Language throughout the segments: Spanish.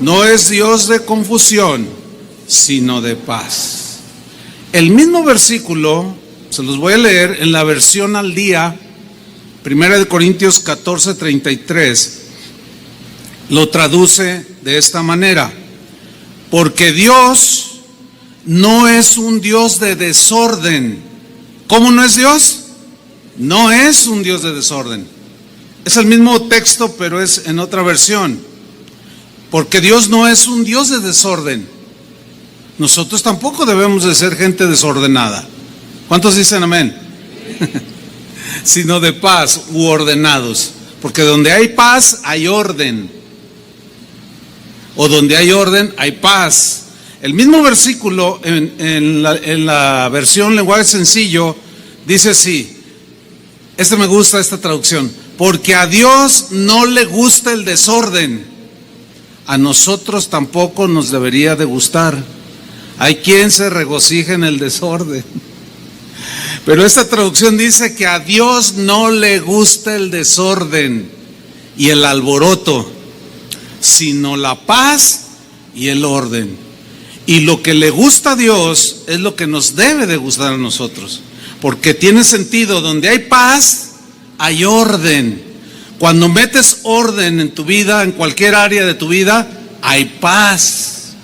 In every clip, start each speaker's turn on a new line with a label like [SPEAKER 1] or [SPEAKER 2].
[SPEAKER 1] no es Dios de confusión, sino de paz. El mismo versículo, se los voy a leer en la versión al día, 1 Corintios 14, 33, lo traduce de esta manera: porque Dios no es un Dios de desorden. ¿Cómo no es Dios? No es un Dios de desorden. Es el mismo texto, pero es en otra versión. Porque Dios no es un Dios de desorden. Nosotros tampoco debemos de ser gente desordenada. ¿Cuántos dicen amén? Sino de paz u ordenados. Porque donde hay paz hay orden. O donde hay orden hay paz. El mismo versículo en la versión lenguaje sencillo dice así. Me gusta esta traducción. Porque a Dios no le gusta el desorden. A nosotros tampoco nos debería de gustar. Hay quien se regocija en el desorden. Pero esta traducción dice que a Dios no le gusta el desorden y el alboroto, sino la paz y el orden. Y lo que le gusta a Dios es lo que nos debe de gustar a nosotros. Porque tiene sentido, donde hay paz, hay orden. Cuando metes orden en tu vida, en cualquier área de tu vida, hay paz.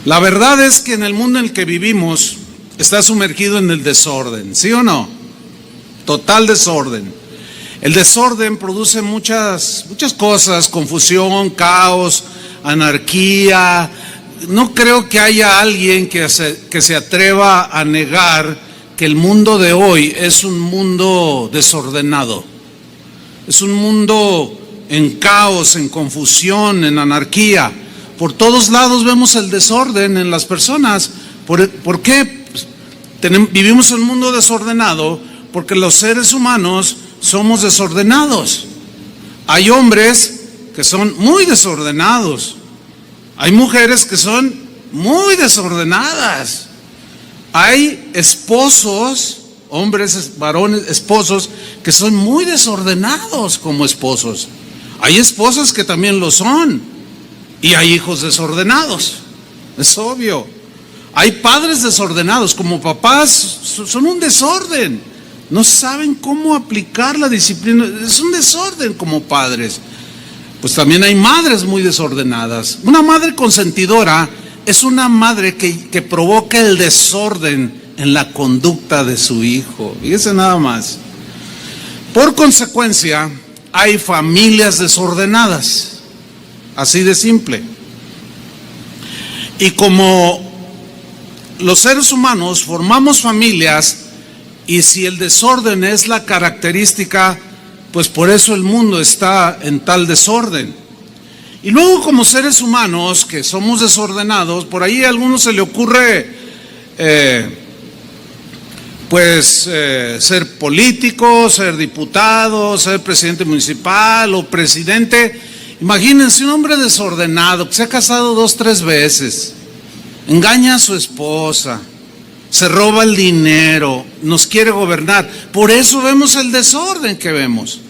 [SPEAKER 1] La verdad es que en el mundo en el que vivimos está sumergido en el desorden, ¿sí o no? Total desorden. El desorden produce muchas cosas: confusión, caos, anarquía. No creo que haya alguien que se atreva a negar que el mundo de hoy es un mundo desordenado. Es un mundo en caos, en confusión, en anarquía. Por todos lados vemos el desorden en las personas. ¿Por qué? Vivimos en un mundo desordenado porque los seres humanos somos desordenados. Hay hombres que son muy desordenados. Hay mujeres que son muy desordenadas. Hay esposos, hombres, varones, esposos que son muy desordenados como esposos. Hay esposas que también lo son. Y hay hijos desordenados. Es obvio. Hay padres desordenados, como papás son un desorden. No saben cómo aplicar la disciplina. Es un desorden como padres. Pues también hay madres muy desordenadas. Una madre consentidora es una madre que provoca el desorden en la conducta de su hijo. Fíjese nada más. Por consecuencia, hay familias desordenadas. Así de simple. Y como los seres humanos formamos familias, y si el desorden es la característica, pues por eso el mundo está en tal desorden. Y luego, como seres humanos que somos desordenados, por ahí a algunos se le ocurre ser político, ser diputado, ser presidente municipal o presidente. Imagínense un hombre desordenado que se ha casado 2, 3 veces, engaña a su esposa, se roba el dinero, nos quiere gobernar. Por eso vemos el desorden que vemos.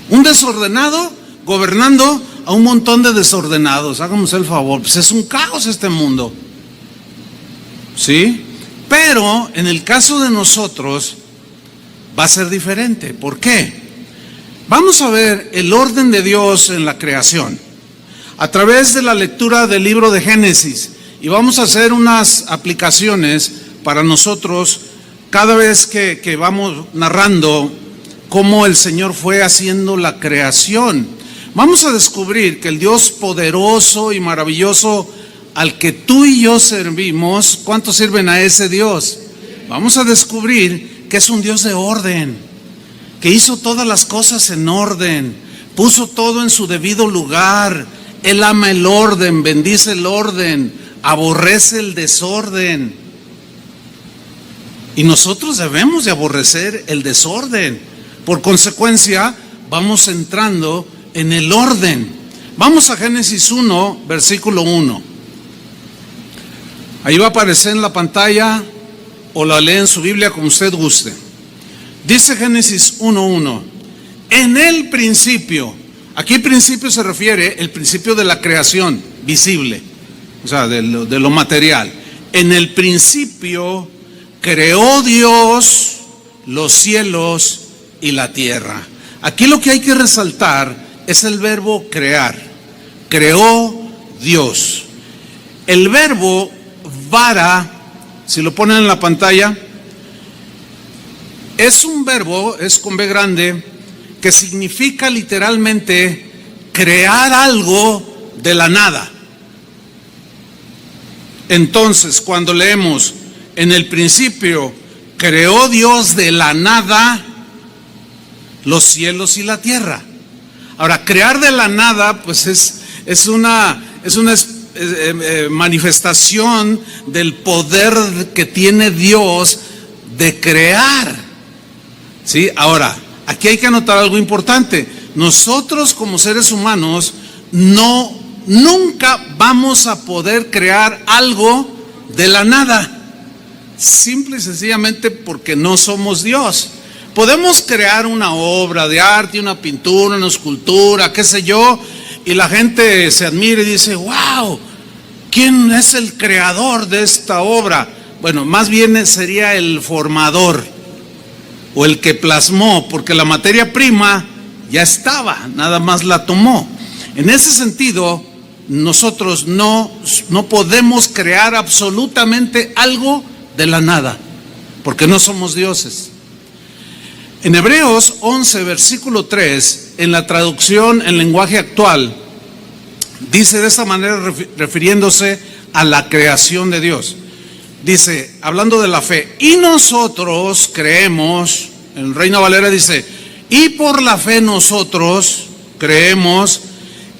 [SPEAKER 1] Un desordenado gobernando a un montón de desordenados. Háganos el favor, pues es un caos este mundo. ¿Sí? Pero en el caso de nosotros va a ser diferente. ¿Por qué? Vamos a ver el orden de Dios en la creación a través de la lectura del libro de Génesis. Y vamos a hacer unas aplicaciones para nosotros cada vez que vamos narrando cómo el Señor fue haciendo la creación. Vamos a descubrir que el Dios poderoso y maravilloso al que tú y yo servimos, ¿cuántos sirven a ese Dios? Vamos a descubrir que es un Dios de orden, que hizo todas las cosas en orden, puso todo en su debido lugar. Él ama el orden, bendice el orden, aborrece el desorden. Y nosotros debemos de aborrecer el desorden. Por consecuencia, vamos entrando en el orden. Vamos a Génesis 1, versículo 1. Ahí va a aparecer en la pantalla o la lee en su Biblia como usted guste. Dice Génesis 1:1. En el principio. Aquí principio se refiere el principio de la creación visible, o sea, de lo material. En el principio creó Dios los cielos y la tierra. Aquí lo que hay que resaltar es el verbo crear. Creó Dios. El verbo vara, si lo ponen en la pantalla, es un verbo, es con B grande, que significa literalmente crear algo de la nada. Entonces, cuando leemos en el principio creó Dios de la nada los cielos y la tierra. Ahora, crear de la nada, pues es una manifestación del poder que tiene Dios de crear. ¿Sí? Ahora, aquí hay que anotar algo importante. Nosotros como seres humanos nunca vamos a poder crear algo de la nada. Simple y sencillamente porque no somos Dios. Podemos crear una obra de arte, una pintura, una escultura, qué sé yo, y la gente se admira y dice, wow, ¿quién es el creador de esta obra? Bueno, más bien sería el formador o el que plasmó, porque la materia prima ya estaba, nada más la tomó. En ese sentido, nosotros no podemos crear absolutamente algo de la nada, porque no somos dioses. En Hebreos 11, versículo 3, en la traducción en lenguaje actual, dice de esta manera, refiriéndose a la creación de Dios. Dice, hablando de la fe, y nosotros creemos, en Reina Valera dice, y por la fe nosotros creemos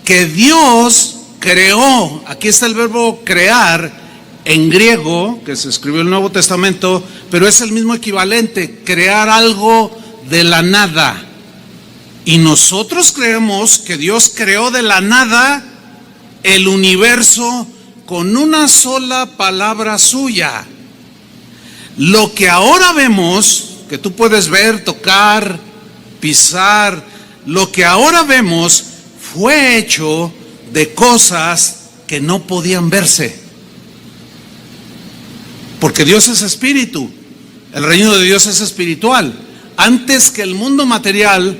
[SPEAKER 1] que Dios creó, aquí está el verbo crear, en griego, que se escribió en el Nuevo Testamento, pero es el mismo equivalente, crear algo de la nada. Y nosotros creemos que Dios creó de la nada el universo con una sola palabra suya. Lo que ahora vemos, que tú puedes ver, tocar, pisar, lo que ahora vemos fue hecho de cosas que no podían verse. Porque Dios es espíritu, el reino de Dios es espiritual. Antes que el mundo material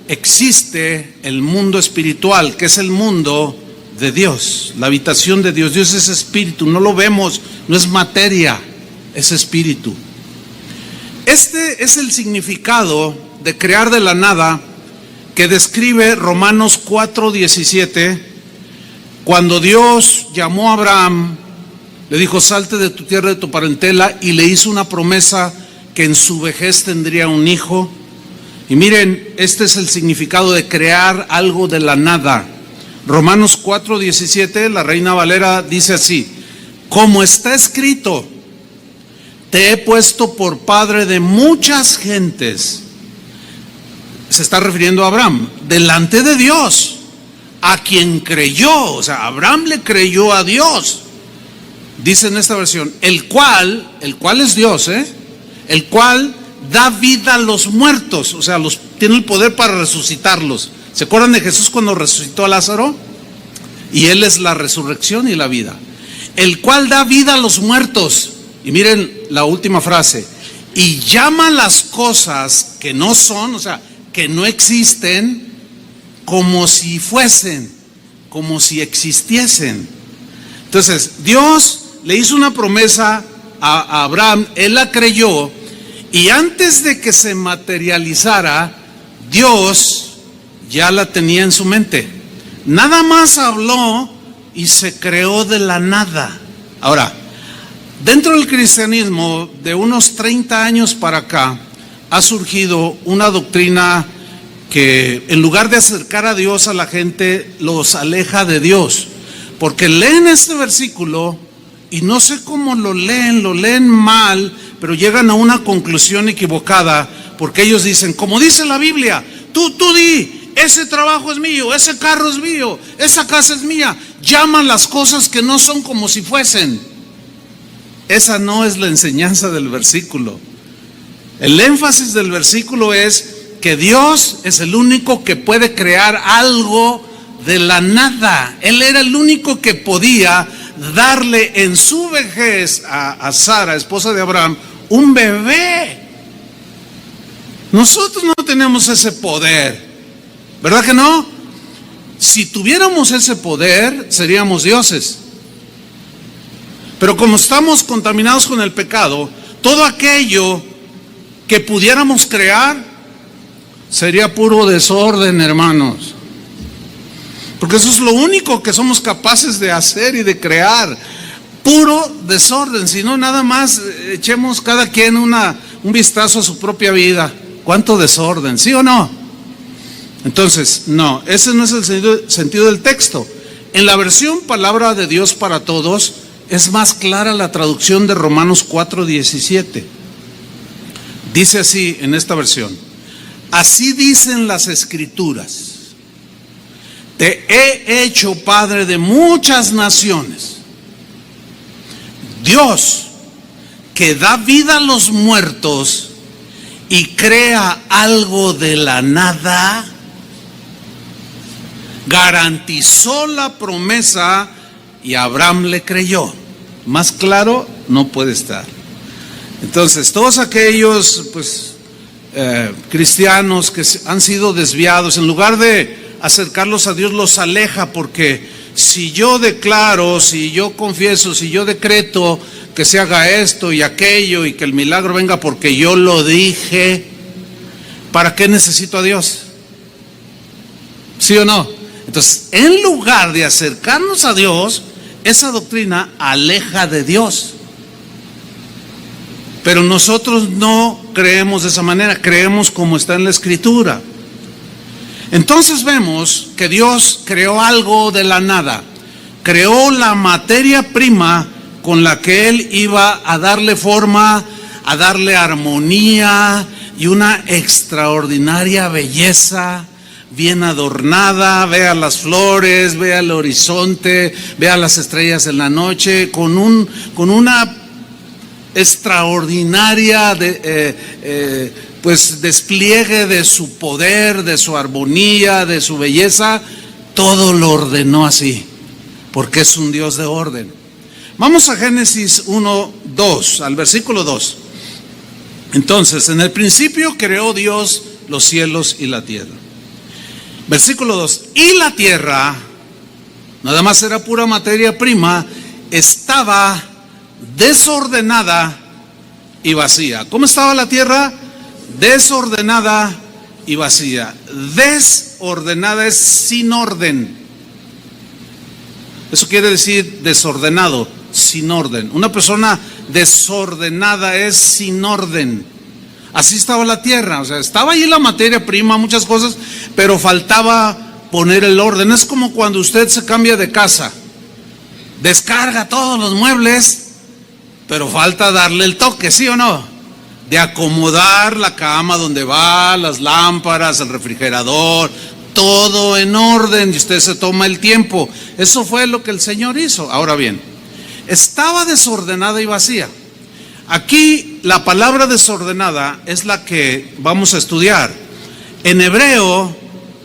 [SPEAKER 1] existe el mundo espiritual, que es el mundo de Dios, la habitación de Dios. Dios es espíritu, no lo vemos, no es materia, es espíritu. Este es el significado de crear de la nada que describe Romanos 4:17, cuando Dios llamó a Abraham, le dijo, salte de tu tierra, de tu parentela, y le hizo una promesa que en su vejez tendría un hijo. Y miren, este es el significado de crear algo de la nada. Romanos 4:17, la Reina Valera dice así, como está escrito, te he puesto por padre de muchas gentes. Se está refiriendo a Abraham, delante de Dios, a quien creyó. O sea, Abraham le creyó a Dios. Dice en esta versión, el cual es Dios, el cual da vida a los muertos, o sea, tiene el poder para resucitarlos. ¿Se acuerdan de Jesús cuando resucitó a Lázaro? Y Él es la resurrección y la vida. El cual da vida a los muertos. Y miren la última frase, y llama las cosas que no son, o sea, que no existen, como si fuesen, como si existiesen. Entonces, Dios le hizo una promesa a Abraham, él la creyó, y antes de que se materializara, Dios ya la tenía en su mente. Nada más habló y se creó de la nada. Ahora, dentro del cristianismo, de unos 30 años para acá, ha surgido una doctrina que en lugar de acercar a Dios a la gente, los aleja de Dios. Porque leen este versículo y no sé cómo lo leen mal, pero llegan a una conclusión equivocada, porque ellos dicen, como dice la Biblia, tú di, ese trabajo es mío, ese carro es mío, esa casa es mía. Llaman las cosas que no son como si fuesen. Esa no es la enseñanza del versículo. El énfasis del versículo es que Dios es el único que puede crear algo de la nada. Él era el único que podía darle en su vejez a Sara, esposa de Abraham, un bebé. Nosotros no tenemos ese poder, ¿verdad que no? Si tuviéramos ese poder, seríamos dioses. Pero como estamos contaminados con el pecado, todo aquello que pudiéramos crear sería puro desorden, hermanos. Porque eso es lo único que somos capaces de hacer y de crear. Puro desorden. Si no, nada más echemos cada quien un vistazo a su propia vida. ¿Cuánto desorden? ¿Sí o no? Entonces, no, ese no es el sentido del texto. En la versión Palabra de Dios para Todos es más clara la traducción de Romanos 4:17. Dice así en esta versión: así dicen las Escrituras, te he hecho padre de muchas naciones. Dios, que da vida a los muertos y crea algo de la nada, garantizó la promesa y Abraham le creyó. Más claro no puede estar. Entonces, todos aquellos cristianos que han sido desviados, en lugar de acercarlos a Dios, los aleja, porque si yo declaro, si yo confieso, si yo decreto que se haga esto y aquello y que el milagro venga porque yo lo dije, ¿para qué necesito a Dios? ¿Sí o no? Entonces, en lugar de acercarnos a Dios, esa doctrina aleja de Dios. Pero nosotros no creemos de esa manera, creemos como está en la Escritura. Entonces vemos que Dios creó algo de la nada, creó la materia prima con la que Él iba a darle forma, a darle armonía y una extraordinaria belleza, bien adornada. Vea las flores, vea el horizonte, vea las estrellas en la noche, con una extraordinaria despliegue de su poder, de su armonía, de su belleza. Todo lo ordenó así, porque es un Dios de orden. Vamos a Génesis 1:2, al versículo 2. Entonces, en el principio creó Dios los cielos y la tierra. Versículo 2, y la tierra, nada más era pura materia prima, estaba desordenada y vacía. ¿Cómo estaba la tierra? Desordenada y vacía. Desordenada es sin orden. Eso quiere decir desordenado, sin orden. Una persona desordenada es sin orden. Así estaba la tierra, o sea, estaba ahí la materia prima, muchas cosas, pero faltaba poner el orden. Es como cuando usted se cambia de casa, descarga todos los muebles, pero falta darle el toque, ¿sí o no? De acomodar la cama donde va, las lámparas, el refrigerador, todo en orden, y usted se toma el tiempo. Eso fue lo que el Señor hizo. Ahora bien, estaba desordenada y vacía. Aquí la palabra desordenada es la que vamos a estudiar. En hebreo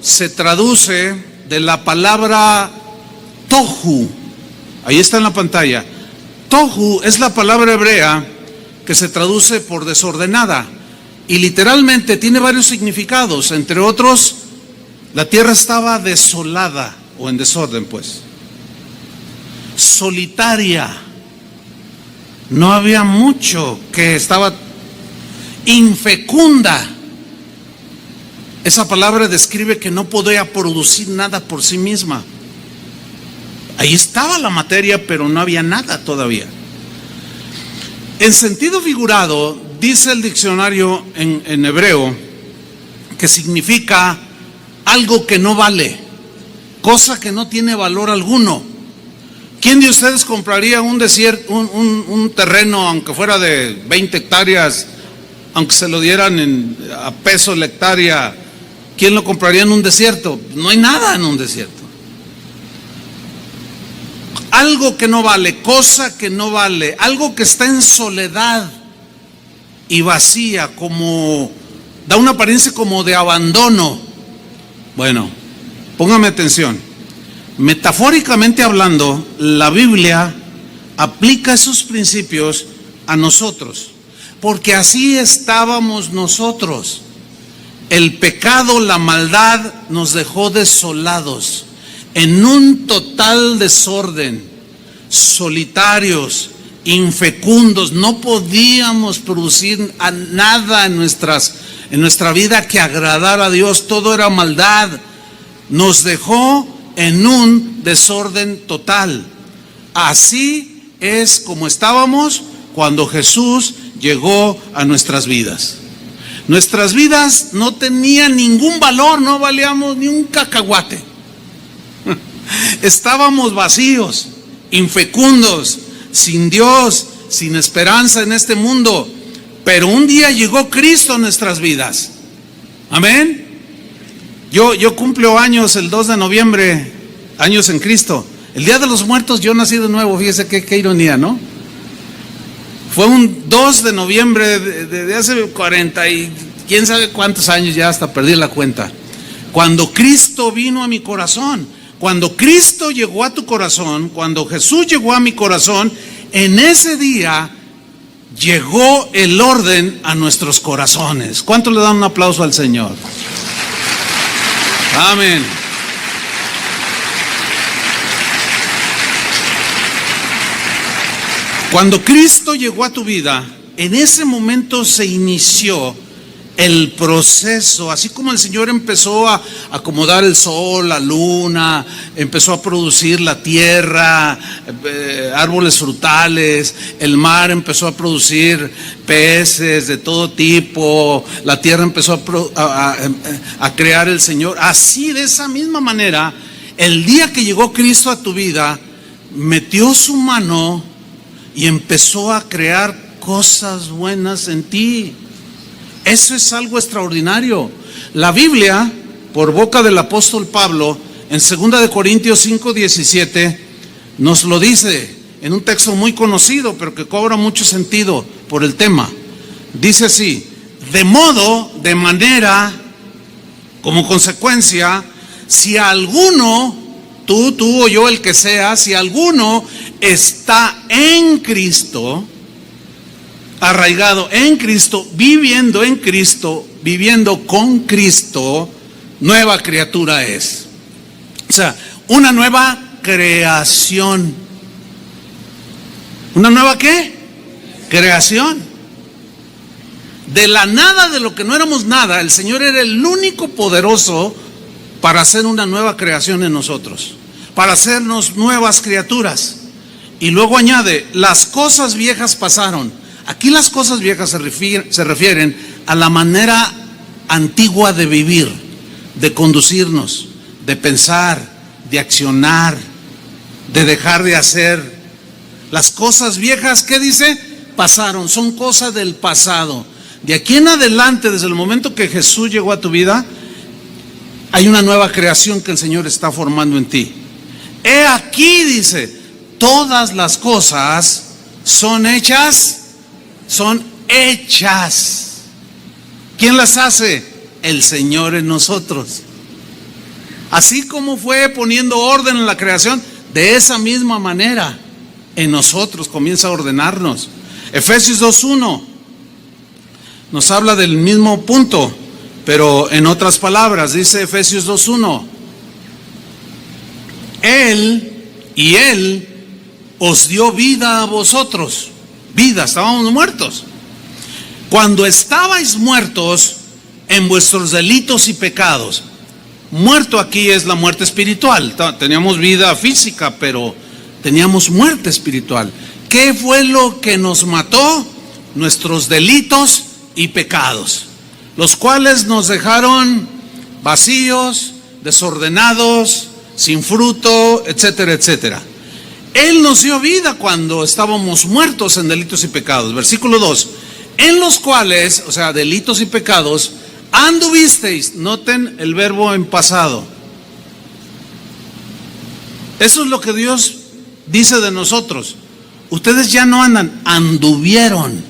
[SPEAKER 1] se traduce de la palabra tohu. Ahí está en la pantalla. Tohu es la palabra hebrea que se traduce por desordenada y literalmente tiene varios significados. Entre otros, la tierra estaba desolada o en desorden, pues. Solitaria. No había mucho, que estaba infecunda. Esa palabra describe que no podía producir nada por sí misma. Ahí estaba la materia, pero no había nada todavía. En sentido figurado, dice el diccionario en hebreo, que significa algo que no vale, cosa que no tiene valor alguno. ¿Quién de ustedes compraría un terreno, aunque fuera de 20 hectáreas, aunque se lo dieran a peso la hectárea? ¿Quién lo compraría en un desierto? No hay nada en un desierto. Algo que no vale, cosa que no vale, algo que está en soledad y vacía, como da una apariencia como de abandono. Bueno, póngame atención. Metafóricamente hablando, la Biblia aplica esos principios a nosotros, porque así estábamos nosotros. El pecado, la maldad nos dejó desolados, en un total desorden, solitarios, infecundos. No podíamos producir nada en nuestra vida que agradara a Dios. Todo era maldad. Nos dejó en un desorden total. Así es como estábamos cuando Jesús llegó a nuestras vidas. Nuestras vidas no tenían ningún valor, no valíamos ni un cacahuate. Estábamos vacíos, infecundos, sin Dios, sin esperanza en este mundo. Pero un día llegó Cristo a nuestras vidas. Amén. Yo cumplo años el 2 de noviembre, años en Cristo. El Día de los Muertos yo nací de nuevo, fíjese qué ironía, ¿no? Fue un 2 de noviembre de hace 40 y quién sabe cuántos años, ya hasta perdí la cuenta. Cuando Cristo vino a mi corazón, cuando Cristo llegó a tu corazón, cuando Jesús llegó a mi corazón, en ese día llegó el orden a nuestros corazones. ¿Cuánto le dan un aplauso al Señor? Amén. Cuando Cristo llegó a tu vida, en ese momento se inició el proceso, así como el Señor empezó a acomodar el sol, la luna, empezó a producir la tierra, árboles frutales, el mar empezó a producir peces de todo tipo, la tierra empezó a crear el Señor. Así, de esa misma manera, el día que llegó Cristo a tu vida, metió su mano y empezó a crear cosas buenas en ti. Eso es algo extraordinario. La Biblia, por boca del apóstol Pablo, en 2 de Corintios 5:17, nos lo dice en un texto muy conocido, pero que cobra mucho sentido por el tema. Dice así: de manera, como consecuencia, si alguno, tú o yo, el que sea, si alguno está en Cristo, arraigado en Cristo, viviendo con Cristo, nueva criatura es. O sea, una nueva creación. ¿Una nueva qué? Creación. De la nada, de lo que no éramos nada, el Señor era el único poderoso para hacer una nueva creación en nosotros, para hacernos nuevas criaturas. Y luego añade: las cosas viejas pasaron. Aquí las cosas viejas se refieren a la manera antigua de vivir, de conducirnos, de pensar, de accionar, de dejar de hacer. Las cosas viejas, ¿qué dice? Pasaron, son cosas del pasado. De aquí en adelante, desde el momento que Jesús llegó a tu vida, hay una nueva creación que el Señor está formando en ti. He aquí, dice, todas las cosas son hechas. ¿Quién las hace? El Señor en nosotros. Así como fue poniendo orden en la creación, de esa misma manera en nosotros comienza a ordenarnos. Efesios 2:1 nos habla del mismo punto, pero en otras palabras. Dice Efesios 2:1: Él os dio vida a vosotros. Vida, estábamos muertos. Cuando estabais muertos en vuestros delitos y pecados. Muerto aquí es la muerte espiritual. Teníamos vida física, pero teníamos muerte espiritual. ¿Qué fue lo que nos mató? Nuestros delitos y pecados, los cuales nos dejaron vacíos, desordenados, sin fruto, etcétera, etcétera. Él nos dio vida cuando estábamos muertos en delitos y pecados. Versículo 2: en los cuales, o sea, delitos y pecados, anduvisteis. Noten el verbo en pasado. Eso es lo que Dios dice de nosotros. Ustedes ya no andan, anduvieron.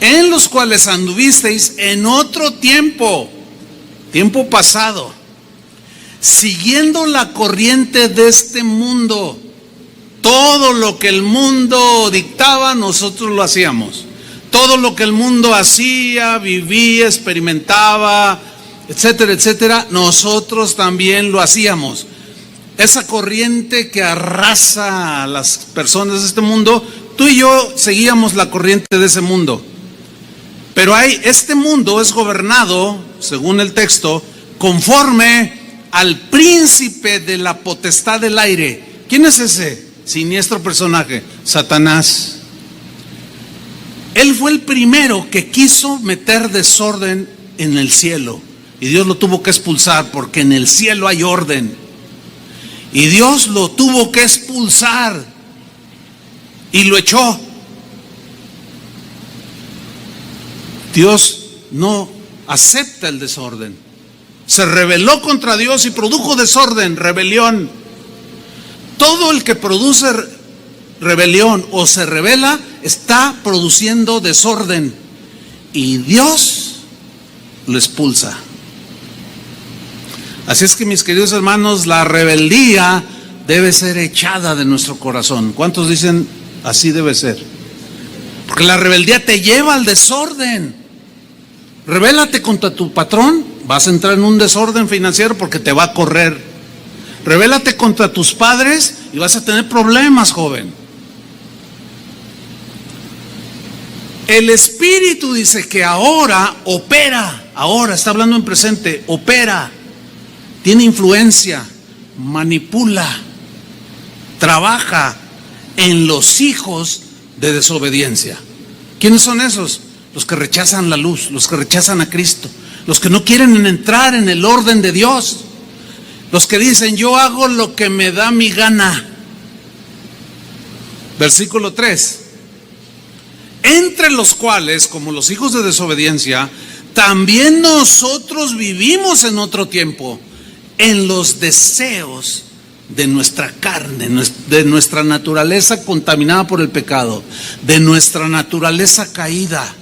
[SPEAKER 1] en los cuales anduvisteis en otro tiempo, tiempo pasado, siguiendo la corriente de este mundo. Todo lo que el mundo dictaba, nosotros lo hacíamos. Todo lo que el mundo hacía, vivía, experimentaba, etcétera, etcétera, nosotros también lo hacíamos. Esa corriente que arrasa a las personas de este mundo, tú y yo seguíamos la corriente de ese mundo. Pero este mundo es gobernado, según el texto, conforme al príncipe de la potestad del aire. ¿Quién es ese siniestro personaje? Satanás. Él fue el primero que quiso meter desorden en el cielo, y Dios lo tuvo que expulsar, porque en el cielo hay orden, y Dios lo tuvo que expulsar y lo echó. Dios no acepta el desorden. Se rebeló contra Dios y produjo desorden, rebelión. Todo el que produce rebelión o se rebela está produciendo desorden, y Dios lo expulsa. Así es que, mis queridos hermanos, la rebeldía debe ser echada de nuestro corazón. ¿Cuántos dicen así debe ser? Porque la rebeldía te lleva al desorden. Rebélate contra tu patrón, vas a entrar en un desorden financiero porque te va a correr. Rebélate contra tus padres y vas a tener problemas, joven. El Espíritu dice que ahora opera, ahora está hablando en presente, opera, tiene influencia, manipula, trabaja en los hijos de desobediencia. ¿Quiénes son esos? Los que rechazan la luz, los que rechazan a Cristo, los que no quieren entrar en el orden de Dios, los que dicen: yo hago lo que me da mi gana. Versículo 3: entre los cuales, como los hijos de desobediencia, también nosotros vivimos en otro tiempo, en los deseos de nuestra carne, de nuestra naturaleza contaminada por el pecado, de nuestra naturaleza caída,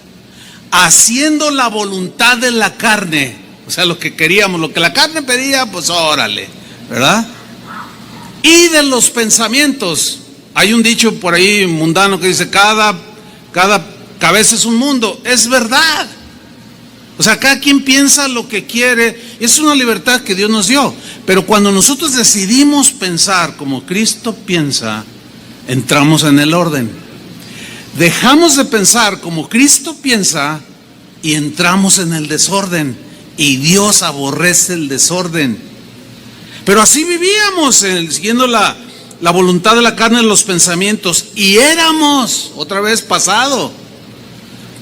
[SPEAKER 1] haciendo la voluntad de la carne. O sea, lo que queríamos, lo que la carne pedía, pues órale, ¿verdad? Y de los pensamientos. Hay un dicho por ahí mundano que dice: cada cabeza es un mundo. Es verdad. O sea, cada quien piensa lo que quiere. Es una libertad que Dios nos dio. Pero cuando nosotros decidimos pensar como Cristo piensa, entramos en el orden. Dejamos de pensar como Cristo piensa y entramos en el desorden. Y Dios aborrece el desorden. Pero así vivíamos, siguiendo la voluntad de la carne, de los pensamientos. Y éramos, otra vez pasado,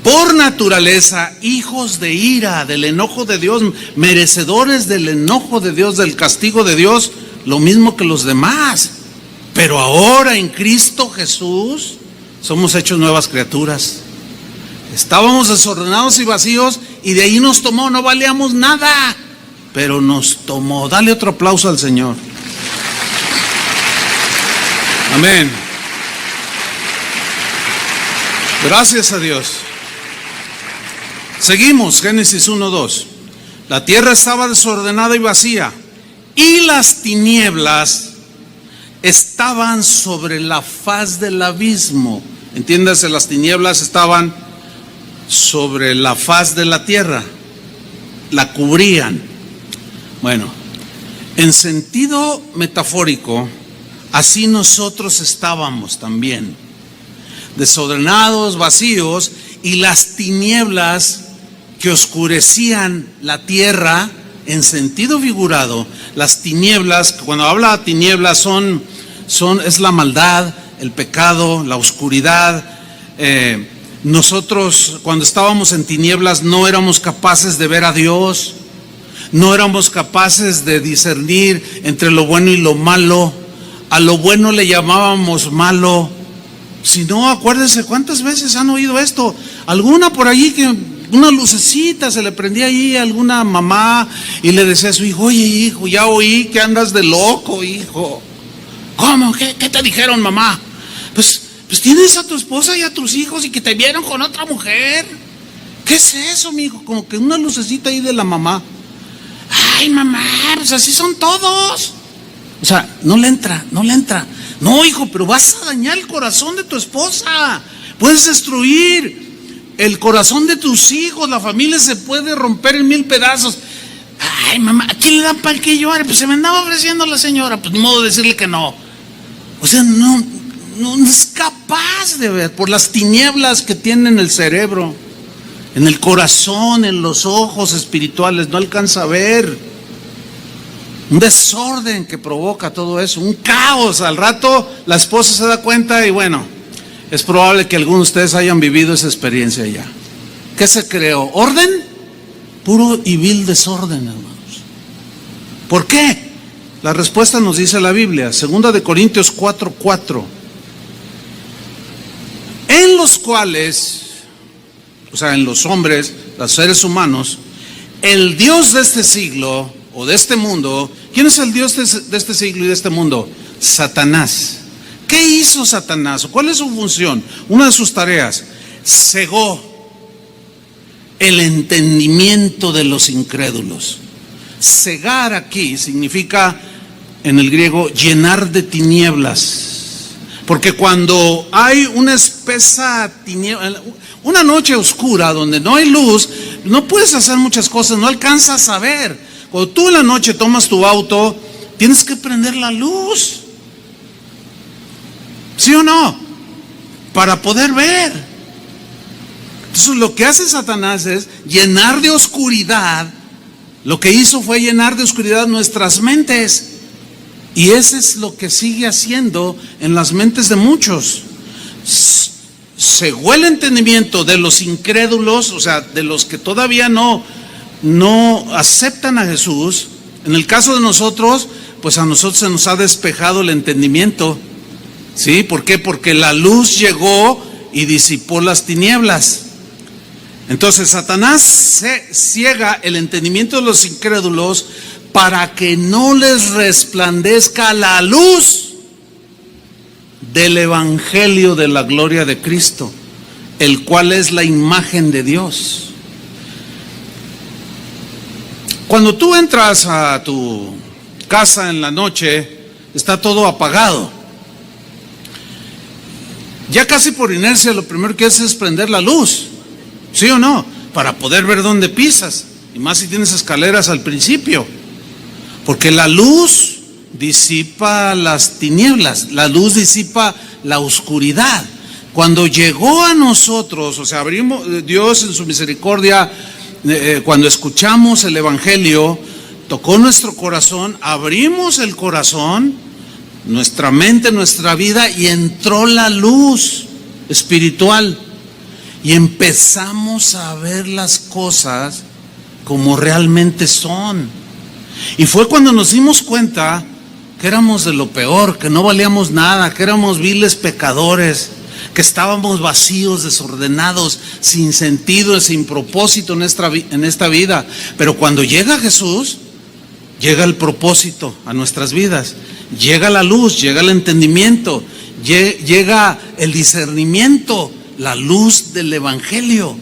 [SPEAKER 1] por naturaleza, hijos de ira, del enojo de Dios, merecedores del enojo de Dios, del castigo de Dios, lo mismo que los demás. Pero ahora en Cristo Jesús somos hechos nuevas criaturas. Estábamos desordenados y vacíos, y de ahí nos tomó. No valíamos nada, pero nos tomó. Dale otro aplauso al Señor. Amén. Gracias a Dios. Seguimos, Génesis 1:2. La tierra estaba desordenada y vacía, y las tinieblas estaban sobre la faz del abismo. Entiéndase, las tinieblas estaban sobre la faz de la tierra, la cubrían. Bueno, en sentido metafórico, así nosotros estábamos también, desordenados, vacíos, y las tinieblas que oscurecían la tierra, en sentido figurado. Las tinieblas, cuando habla de tinieblas, es la maldad, el pecado, la oscuridad. Nosotros, cuando estábamos en tinieblas, no éramos capaces de ver a Dios, no éramos capaces de discernir entre lo bueno y lo malo. A lo bueno le llamábamos malo. Si no, acuérdense cuántas veces han oído esto. Alguna por allí que una lucecita se le prendía ahí a alguna mamá y le decía a su hijo: oye, hijo, ya oí que andas de loco, hijo. ¿Cómo? ¿Qué te dijeron, mamá? Pues Pues tienes a tu esposa y a tus hijos y que te vieron con otra mujer. ¿Qué es eso, mijo? Como que una lucecita ahí de la mamá. Ay, mamá, pues así son todos. O sea, no le entra. No, hijo, pero vas a dañar el corazón de tu esposa. Puedes destruir el corazón de tus hijos. La familia se puede romper en 1000 pedazos. Ay, mamá, ¿a quién le dan pan que llore? Pues se me andaba ofreciendo la señora. Pues ni modo de decirle que no. O sea, no es capaz de ver por las tinieblas que tiene en el cerebro, en el corazón, en los ojos espirituales. No alcanza a ver. Un desorden que provoca todo eso, un caos. Al rato la esposa se da cuenta y bueno, es probable que algunos de ustedes hayan vivido esa experiencia ya. ¿Qué se creó? ¿Orden? Puro y vil desorden, hermanos. ¿Por qué? La respuesta nos dice la Biblia, 2 de Corintios 4:4. En los cuales, o sea, en los hombres, los seres humanos, el Dios de este siglo o de este mundo. ¿Quién es el Dios de este siglo y de este mundo? Satanás. ¿Qué hizo Satanás? ¿Cuál es su función? Una de sus tareas: cegó el entendimiento de los incrédulos. Cegar aquí significa, en el griego, llenar de tinieblas. Porque cuando hay una espesa tiniebla, una noche oscura donde no hay luz, no puedes hacer muchas cosas, no alcanzas a ver. Cuando tú en la noche tomas tu auto, tienes que prender la luz. ¿Sí o no? Para poder ver. Entonces lo que hace Satanás es llenar de oscuridad. Lo que hizo fue llenar de oscuridad nuestras mentes. Y eso es lo que sigue haciendo en las mentes de muchos. Cegó el entendimiento de los incrédulos, o sea, de los que todavía no aceptan a Jesús. En el caso de nosotros, pues a nosotros se nos ha despejado el entendimiento. ¿Sí? ¿Por qué? Porque la luz llegó y disipó las tinieblas. Entonces Satanás ciega el entendimiento de los incrédulos para que no les resplandezca la luz del evangelio de la gloria de Cristo, el cual es la imagen de Dios. Cuando tú entras a tu casa en la noche, está todo apagado. Ya casi por inercia lo primero que haces es prender la luz, ¿sí o no? Para poder ver dónde pisas, y más si tienes escaleras al principio. Porque la luz disipa las tinieblas, la luz disipa la oscuridad. Cuando llegó a nosotros, o sea, abrimos, Dios en su misericordia, cuando escuchamos el evangelio, tocó nuestro corazón, abrimos el corazón, nuestra mente, nuestra vida, y entró la luz espiritual. Y empezamos a ver las cosas como realmente son. Y fue cuando nos dimos cuenta que éramos de lo peor, que no valíamos nada, que éramos viles pecadores, que estábamos vacíos, desordenados, sin sentido, sin propósito en esta vida. Pero cuando llega Jesús, llega el propósito a nuestras vidas, llega la luz, llega el entendimiento, llega el discernimiento, la luz del evangelio.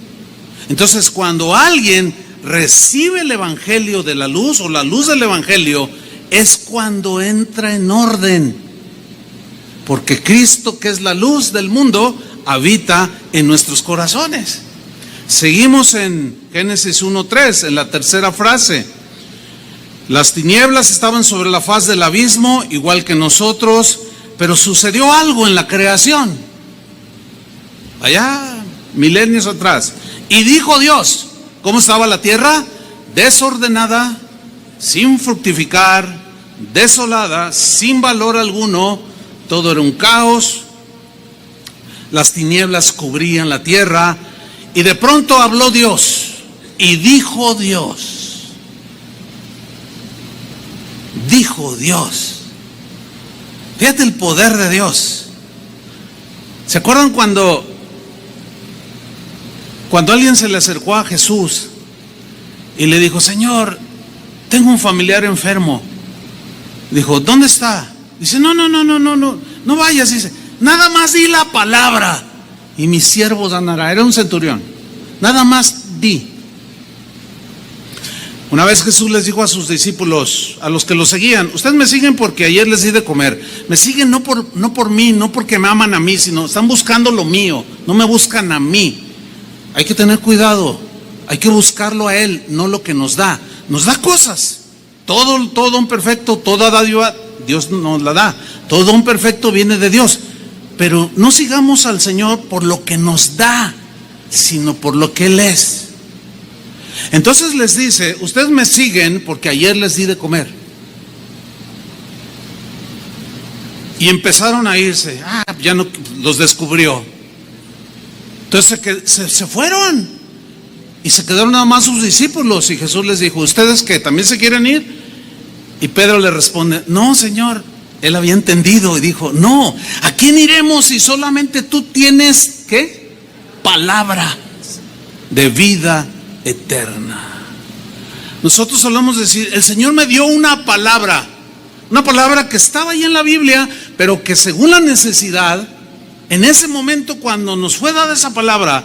[SPEAKER 1] Entonces, cuando alguien recibe el evangelio de la luz o la luz del evangelio, es cuando entra en orden, porque Cristo, que es la luz del mundo, habita en nuestros corazones. Seguimos en Génesis 1:3, en la tercera frase. Las tinieblas estaban sobre la faz del abismo, igual que nosotros, pero sucedió algo en la creación, allá milenios atrás. Y dijo Dios, ¿cómo estaba la tierra? Desordenada, sin fructificar, desolada, sin valor alguno. Todo era un caos. Las tinieblas cubrían la tierra. Y de pronto habló Dios. Y dijo Dios. Dijo Dios. Fíjate el poder de Dios. ¿Se acuerdan cuando alguien se le acercó a Jesús y le dijo, Señor, tengo un familiar enfermo? Dijo, ¿dónde está? Dice, no vayas. Dice, nada más di la palabra y mi siervo sanará. Era un centurión. Nada más di. Una vez Jesús les dijo a sus discípulos, a los que lo seguían: ustedes me siguen porque ayer les di de comer. Me siguen no por mí, no porque me aman a mí, sino están buscando lo mío, no me buscan a mí. Hay que tener cuidado, hay que buscarlo a Él, no lo que nos da. Nos da cosas, todo don perfecto, toda dádiva, Dios nos la da. Todo don perfecto viene de Dios. Pero no sigamos al Señor por lo que nos da, sino por lo que Él es. Entonces les dice: ustedes me siguen porque ayer les di de comer. Y empezaron a irse. Ya no los descubrió. Entonces se fueron y se quedaron nada más sus discípulos. Y Jesús les dijo: ¿ustedes qué? ¿También se quieren ir? Y Pedro le responde: no, Señor. Él había entendido y dijo: no, ¿a quién iremos si solamente tú tienes ¿qué? Palabra de vida eterna. Nosotros solemos decir: el Señor me dio una palabra que estaba ahí en la Biblia, pero que según la necesidad, en ese momento cuando nos fue dada esa palabra,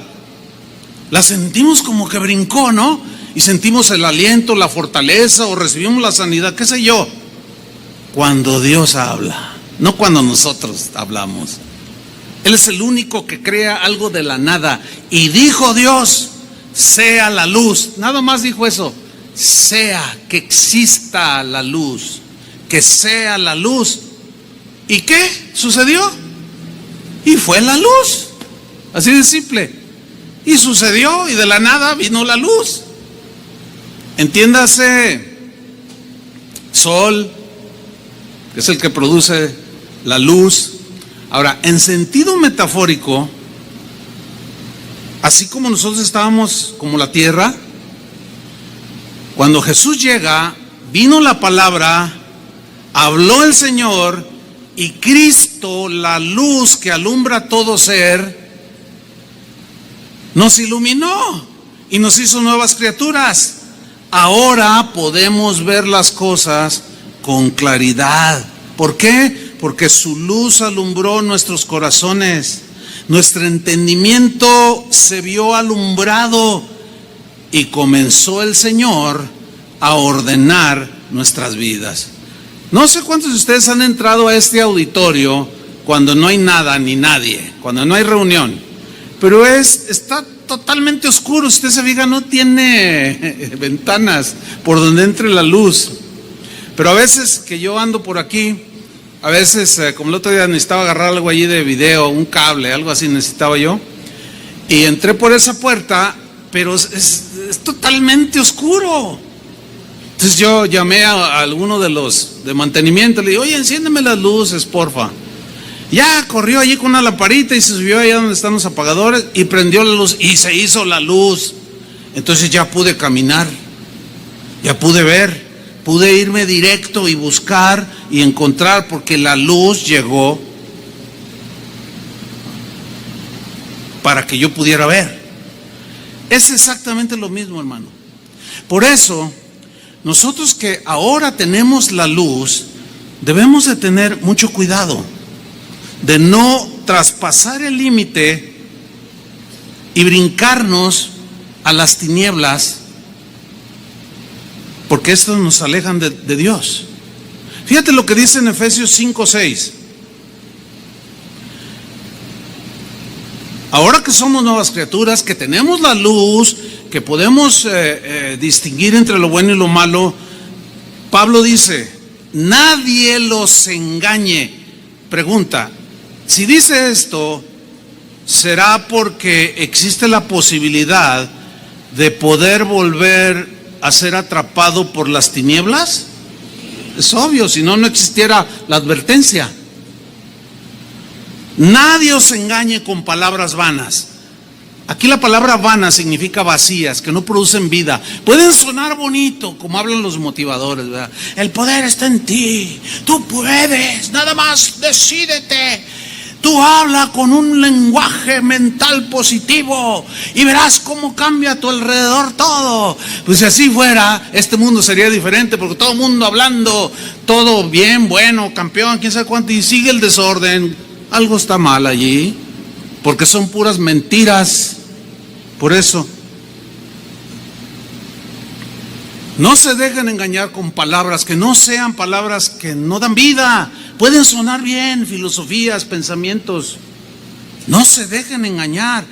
[SPEAKER 1] la sentimos como que brincó, ¿no? Y sentimos el aliento, la fortaleza, o recibimos la sanidad, qué sé yo. Cuando Dios habla, no cuando nosotros hablamos. Él es el único que crea algo de la nada. Y dijo Dios: sea la luz. Nada más dijo eso: sea, que exista la luz, que sea la luz. ¿Y qué sucedió? Y fue la luz, así de simple. Y sucedió, y de la nada vino la luz. Entiéndase, sol, que es el que produce la luz. Ahora, en sentido metafórico, así como nosotros estábamos como la tierra, cuando Jesús llega, vino la palabra, habló el Señor, y Cristo, la luz que alumbra todo ser, nos iluminó y nos hizo nuevas criaturas. Ahora podemos ver las cosas con claridad. ¿Por qué? Porque su luz alumbró nuestros corazones. Nuestro entendimiento se vio alumbrado y comenzó el Señor a ordenar nuestras vidas. No sé cuántos de ustedes han entrado a este auditorio cuando no hay nada ni nadie, cuando no hay reunión, pero está totalmente oscuro. Usted se fija, no tiene ventanas por donde entre la luz. Pero a veces que yo ando por aquí, a veces como el otro día necesitaba agarrar algo allí de video, un cable, algo así necesitaba yo, y entré por esa puerta, pero es totalmente oscuro. Entonces yo llamé a alguno de los de mantenimiento, le dije: oye, enciéndeme las luces, porfa. Ya corrió allí con una lamparita y se subió allá donde están los apagadores y prendió la luz y se hizo la luz. Entonces ya pude caminar, ya pude ver, pude irme directo y buscar y encontrar, porque la luz llegó para que yo pudiera ver. Es exactamente lo mismo, hermano. Por eso, nosotros que ahora tenemos la luz, debemos de tener mucho cuidado de no traspasar el límite y brincarnos a las tinieblas, porque estos nos alejan de Dios. Fíjate lo que dice en Efesios 5:6. Ahora que somos nuevas criaturas, que tenemos la luz, que podemos distinguir entre lo bueno y lo malo, Pablo dice: nadie los engañe. Pregunta: si dice esto, ¿será porque existe la posibilidad de poder volver a ser atrapado por las tinieblas? Es obvio, si no, no existiera la advertencia. Nadie os engañe con palabras vanas. Aquí la palabra vana significa vacías, que no producen vida. Pueden sonar bonito, como hablan los motivadores, ¿verdad? El poder está en ti, tú puedes, nada más decídete. Tú habla con un lenguaje mental positivo y verás cómo cambia a tu alrededor todo. Pues si así fuera, este mundo sería diferente, porque todo el mundo hablando, todo bien, bueno, campeón, quién sabe cuánto, y sigue el desorden. algo está mal allí, porque son puras mentiras. Por eso, no se dejen engañar con palabras que no sean palabras que no dan vida. Pueden sonar bien, filosofías, pensamientos. No se dejen engañar,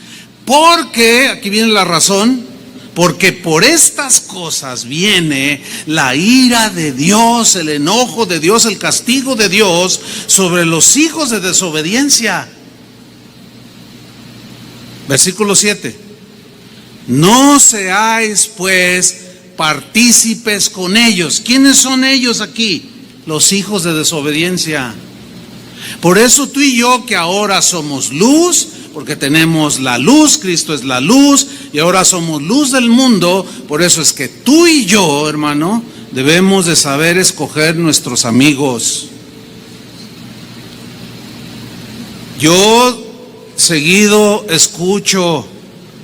[SPEAKER 1] porque, aquí viene la razón, porque por estas cosas viene la ira de Dios, el enojo de Dios, el castigo de Dios sobre los hijos de desobediencia. Versículo 7. No seáis pues partícipes con ellos. ¿Quiénes son ellos aquí? Los hijos de desobediencia. Por eso tú y yo, que ahora somos luz, porque tenemos la luz, Cristo es la luz, y ahora somos luz del mundo, por eso es que tú y yo, hermano, debemos de saber escoger nuestros amigos. Yo seguido escucho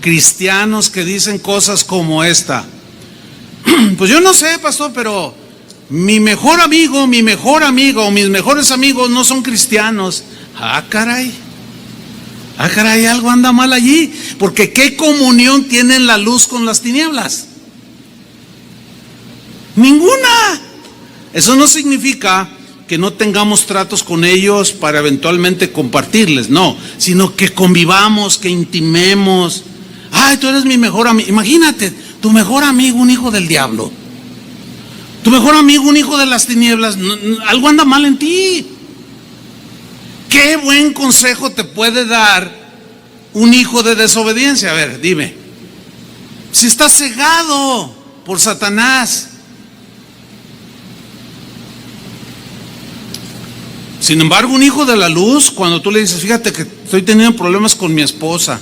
[SPEAKER 1] cristianos que dicen cosas como esta: pues yo no sé, pastor, pero mi mejor amigo o mis mejores amigos no son cristianos. Ah, caray, algo anda mal allí, porque ¿qué comunión tienen la luz con las tinieblas? Ninguna. Eso no significa que no tengamos tratos con ellos para eventualmente compartirles, no, sino que convivamos, que intimemos. Ay, tú eres mi mejor amigo. Imagínate, tu mejor amigo, un hijo del diablo. Tu mejor amigo, un hijo de las tinieblas. Algo anda mal en ti. ¿Qué buen consejo te puede dar un hijo de desobediencia? A ver, dime. Si estás cegado por Satanás. Sin embargo, un hijo de la luz, cuando tú le dices: fíjate que estoy teniendo problemas con mi esposa,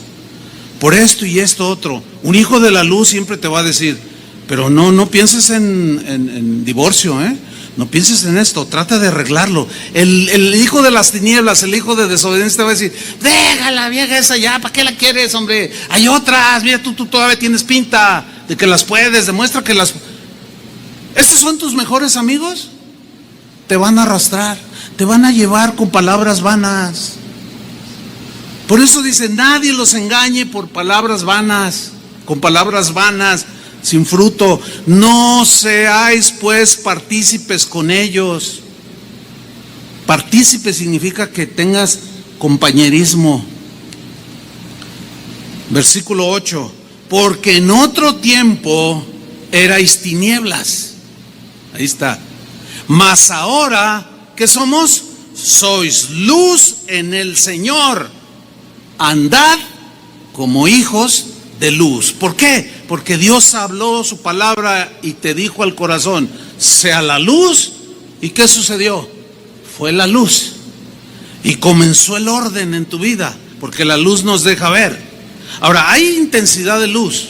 [SPEAKER 1] por esto y esto otro, un hijo de la luz siempre te va a decir: pero no pienses en divorcio, no pienses en esto, trata de arreglarlo. El hijo de las tinieblas, el hijo de desobediencia te va a decir: déjala, vieja esa ya, ¿para qué la quieres, hombre? Hay otras, mira, tú todavía tienes pinta de que las puedes, demuestra que las... ¿Estos son tus mejores amigos? Te van a arrastrar, te van a llevar con palabras vanas. Por eso dice: nadie los engañe por palabras vanas, con palabras vanas, sin fruto. No seáis pues partícipes con ellos. Partícipe significa que tengas compañerismo. Versículo 8. Porque en otro tiempo erais tinieblas. Ahí está. Mas ahora, ¿qué somos? Sois luz en el Señor. Andad como hijos de luz. ¿Por qué? Porque Dios habló su palabra y te dijo al corazón: sea la luz. ¿Y qué sucedió? Fue la luz. Y comenzó el orden en tu vida, porque la luz nos deja ver. Ahora, hay intensidad de luz.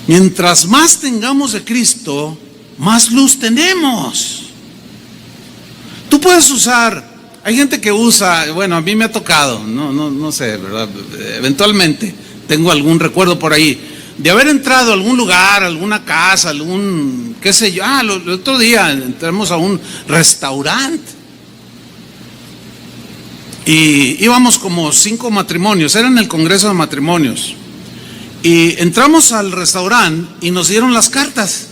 [SPEAKER 1] Mientras más tengamos de Cristo, más luz tenemos. Tú puedes usar, hay gente que usa, bueno, a mí me ha tocado, no sé, ¿verdad? Eventualmente tengo algún recuerdo por ahí de haber entrado a algún lugar, alguna casa, algún, qué sé yo. El otro día entramos a un restaurante y íbamos como 5 matrimonios, era en el Congreso de Matrimonios, y entramos al restaurante y nos dieron las cartas.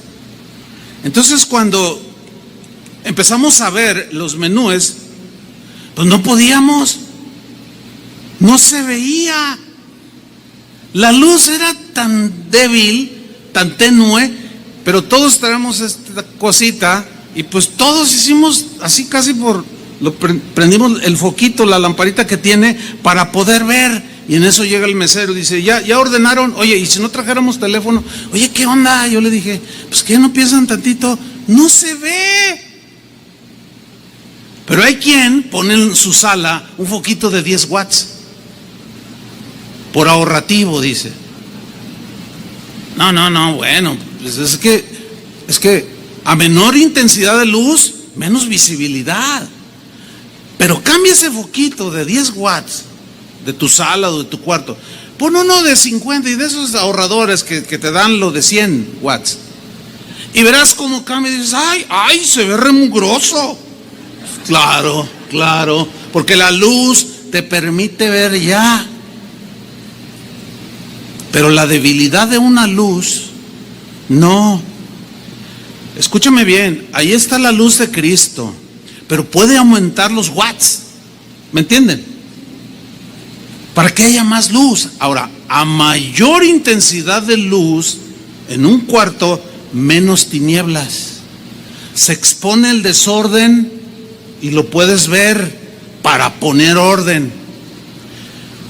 [SPEAKER 1] Entonces, cuando empezamos a ver los menús, pues no podíamos, no se veía. La luz era tan débil, tan tenue, pero todos traemos esta cosita y pues todos hicimos así casi prendimos el foquito, la lamparita que tiene para poder ver. Y en eso llega el mesero y dice: ya ordenaron. Oye, y si no trajéramos teléfono. Oye, ¿qué onda? Yo le dije: pues que no piensan tantito, no se ve. Pero hay quien pone en su sala un foquito de 10 watts por ahorrativo, dice. No, bueno, pues es que a menor intensidad de luz, menos visibilidad. Pero cambia ese foquito de 10 watts de tu sala o de tu cuarto, pon uno de 50 y de esos ahorradores que te dan lo de 100 watts, y verás cómo cambia. Y dices: ay, se ve remugroso. Claro, porque la luz te permite ver ya. Pero la debilidad de una luz, no. Escúchame bien, ahí está la luz de Cristo, pero puede aumentar los watts, ¿me entienden? Para que haya más luz. Ahora, a mayor intensidad de luz en un cuarto, menos tinieblas. Se expone el desorden y lo puedes ver para poner orden.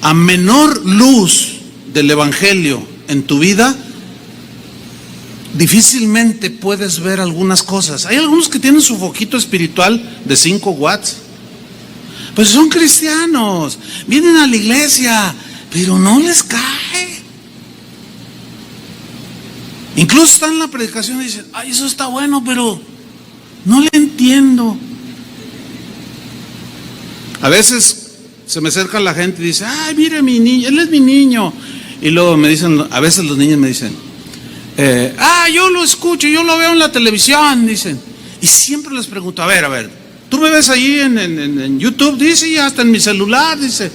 [SPEAKER 1] A menor luz del Evangelio en tu vida, difícilmente puedes ver algunas cosas. Hay algunos que tienen su foquito espiritual de 5 watts. Pues son cristianos, vienen a la iglesia, pero no les cae. Incluso están en la predicación y dicen, ay, eso está bueno, pero no le entiendo. A veces se me acerca la gente y dice, ay, mire mi niño, él es mi niño. Y luego me dicen, a veces los niños me dicen, yo lo escucho, yo lo veo en la televisión, dicen. Y siempre les pregunto, a ver, tú me ves ahí en YouTube, dice, y hasta en mi celular, dice.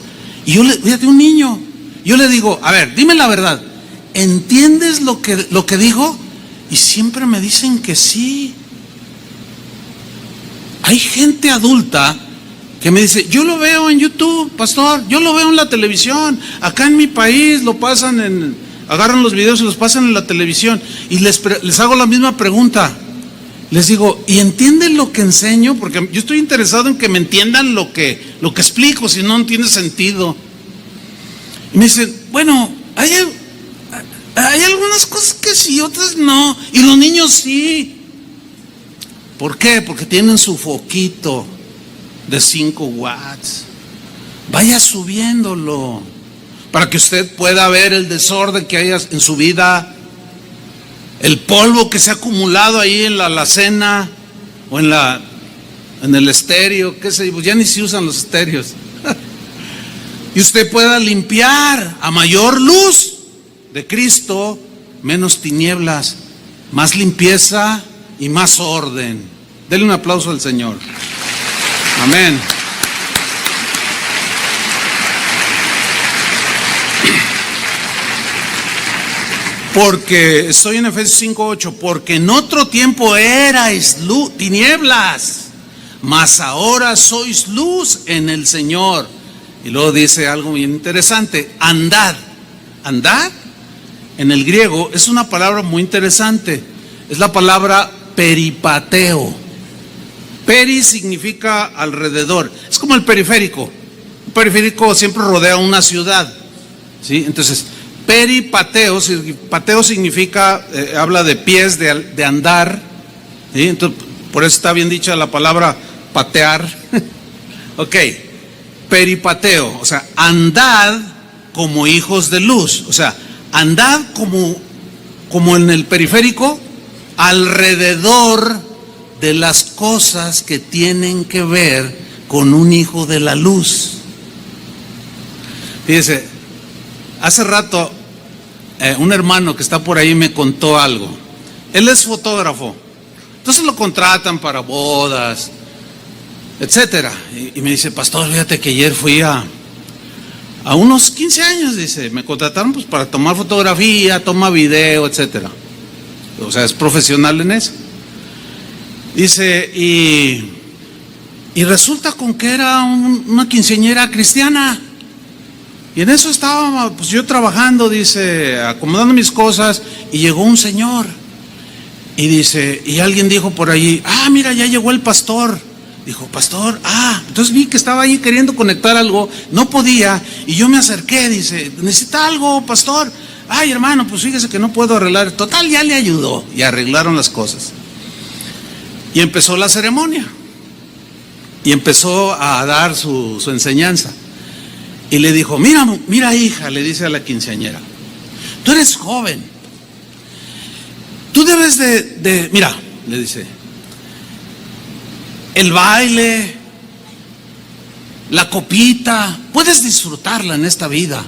[SPEAKER 1] Y yo fíjate, un niño, yo le digo, a ver, dime la verdad, ¿entiendes lo que digo? Y siempre me dicen que sí. Hay gente adulta que me dice, yo lo veo en YouTube, pastor, yo lo veo en la televisión, acá en mi país lo pasan agarran los videos y los pasan en la televisión, y les hago la misma pregunta. Les digo, ¿y entienden lo que enseño? Porque yo estoy interesado en que me entiendan lo que explico, si no tiene sentido. Y me dicen, bueno, hay algunas cosas que sí, otras no, y los niños sí. ¿Por qué? Porque tienen su foquito de 5 watts. Vaya subiéndolo para que usted pueda ver el desorden que hay en su vida, el polvo que se ha acumulado ahí en la alacena o en el estéreo, qué sé yo, ya ni se usan los estéreos. Y usted pueda limpiar. A mayor luz de Cristo, menos tinieblas, más limpieza y más orden. Denle un aplauso al Señor. Amén. Porque, estoy en Efesios 5:8, porque en otro tiempo erais tinieblas, mas ahora sois luz en el Señor. Y luego dice algo bien interesante, andad. Andad, en el griego, es una palabra muy interesante. Es la palabra peripateo. Peri significa alrededor. Es como el periférico. Un periférico siempre rodea una ciudad, ¿sí? Entonces, peripateo, pateo significa, habla de pies, de andar, ¿sí? Entonces, por eso está bien dicha la palabra patear. Ok, peripateo, o sea, andad como hijos de luz, o sea, andad como en el periférico, alrededor de las cosas que tienen que ver con un hijo de la luz. Fíjese, hace rato un hermano que está por ahí me contó algo. Él es fotógrafo, entonces lo contratan para bodas, etcétera. Y me dice, pastor, fíjate que ayer fui a unos 15 años, dice, me contrataron pues para tomar fotografía, toma video, etcétera. O sea, es profesional en eso. Dice, y resulta con que era una quinceañera cristiana. Y en eso estaba pues yo trabajando, dice, acomodando mis cosas, y llegó un señor. Y dice, y alguien dijo por allí, mira, ya llegó el pastor. Dijo, pastor, entonces vi que estaba ahí queriendo conectar algo, no podía, y yo me acerqué, dice, ¿necesita algo, pastor? Ay, hermano, pues fíjese que no puedo arreglar. Total, ya le ayudó, y arreglaron las cosas. Y empezó la ceremonia, y empezó a dar su enseñanza. Y le dijo, mira hija, le dice a la quinceañera, tú eres joven, tú debes mira, le dice, el baile, la copita, puedes disfrutarla en esta vida,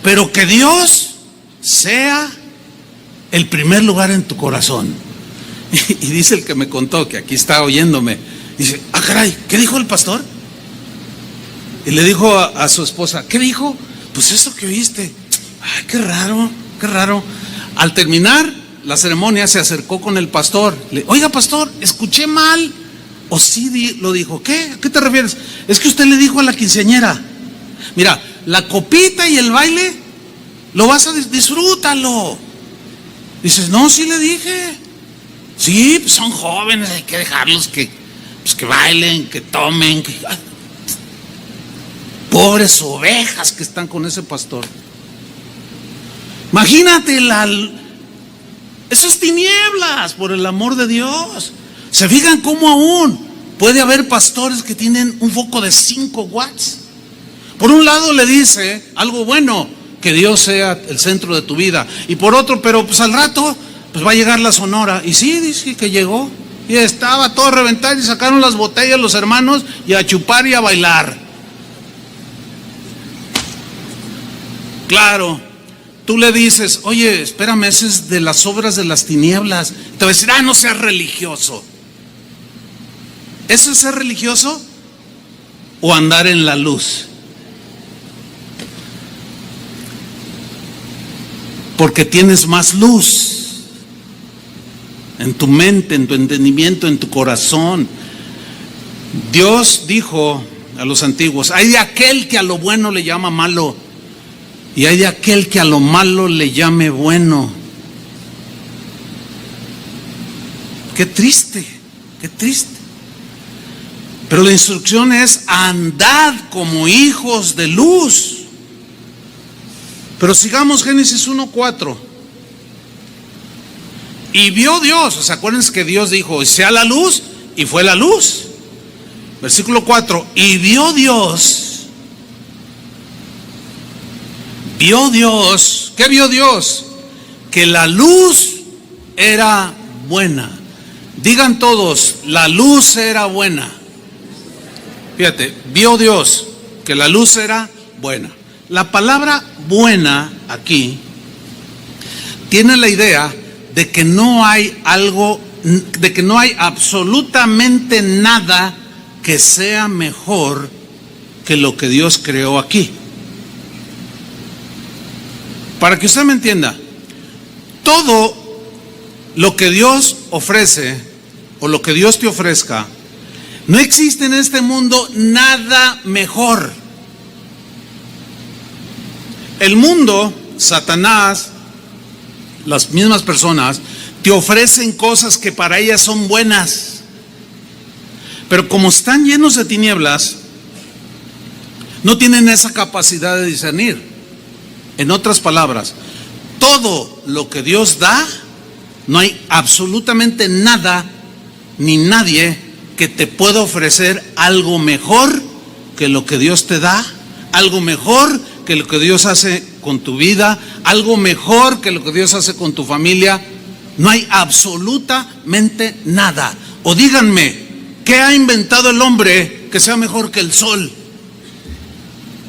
[SPEAKER 1] pero que Dios sea el primer lugar en tu corazón. Y dice el que me contó, que aquí está oyéndome, dice, caray, ¿qué dijo el pastor? Y le dijo a su esposa, ¿qué dijo? Pues eso que oíste. Ay, qué raro, qué raro. Al terminar la ceremonia se acercó con el pastor. Oiga, pastor, escuché mal. O sí lo dijo. ¿Qué? ¿A qué te refieres? Es que usted le dijo a la quinceañera, mira, la copita y el baile lo vas a disfrútalo. Dices, no, sí le dije. Sí, pues son jóvenes, hay que dejarlos que bailen, que tomen. Pobres ovejas que están con ese pastor. Imagínate esas tinieblas, por el amor de Dios. ¿Se fijan cómo aún puede haber pastores que tienen un foco de 5 watts? Por un lado le dice algo bueno, que Dios sea el centro de tu vida. Y por otro, pero pues al rato pues va a llegar la Sonora. Y sí, dice que llegó. Y estaba todo reventado y sacaron las botellas los hermanos y a chupar y a bailar. Claro, tú le dices, oye, espérame, ese es de las obras de las tinieblas. Te va a decir, no seas religioso. ¿Eso es ser religioso o andar en la luz? Porque tienes más luz en tu mente, en tu entendimiento, en tu corazón. Dios dijo a los antiguos, hay de aquel que a lo bueno le llama malo y hay de aquel que a lo malo le llame bueno. Qué triste, qué triste. Pero la instrucción es andad como hijos de luz. Pero sigamos Génesis 1:4. Y vio Dios, o sea, acuérdense que Dios dijo, sea la luz, y fue la luz. Versículo 4, y vio Dios, ¿qué vio Dios? Que la luz era buena. Digan todos, la luz era buena. Fíjate, vio Dios que la luz era buena. La palabra buena aquí tiene la idea de que no hay absolutamente nada que sea mejor que lo que Dios creó aquí. Para que usted me entienda, todo lo que Dios ofrece o lo que Dios te ofrezca, no existe en este mundo nada mejor. El mundo, Satanás, las mismas personas, te ofrecen cosas que para ellas son buenas. Pero como están llenos de tinieblas, no tienen esa capacidad de discernir. En otras palabras, todo lo que Dios da, no hay absolutamente nada ni nadie que te pueda ofrecer algo mejor que lo que Dios te da, algo mejor que lo que Dios hace con tu vida, algo mejor que lo que Dios hace con tu familia. No hay absolutamente nada. O díganme, ¿qué ha inventado el hombre que sea mejor que el sol?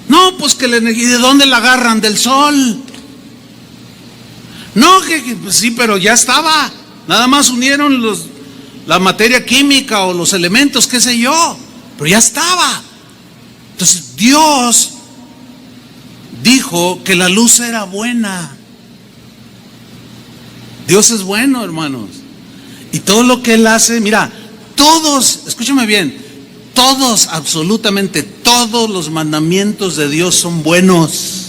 [SPEAKER 1] No, pues que la energía, ¿de dónde la agarran? Del sol. No, pues sí, pero ya estaba. Nada más unieron la materia química o los elementos, qué sé yo, pero ya estaba. Entonces Dios dijo que la luz era buena. Dios es bueno, hermanos. Y todo lo que Él hace, mira, todos, escúchame bien, todos, absolutamente todos los mandamientos de Dios son buenos.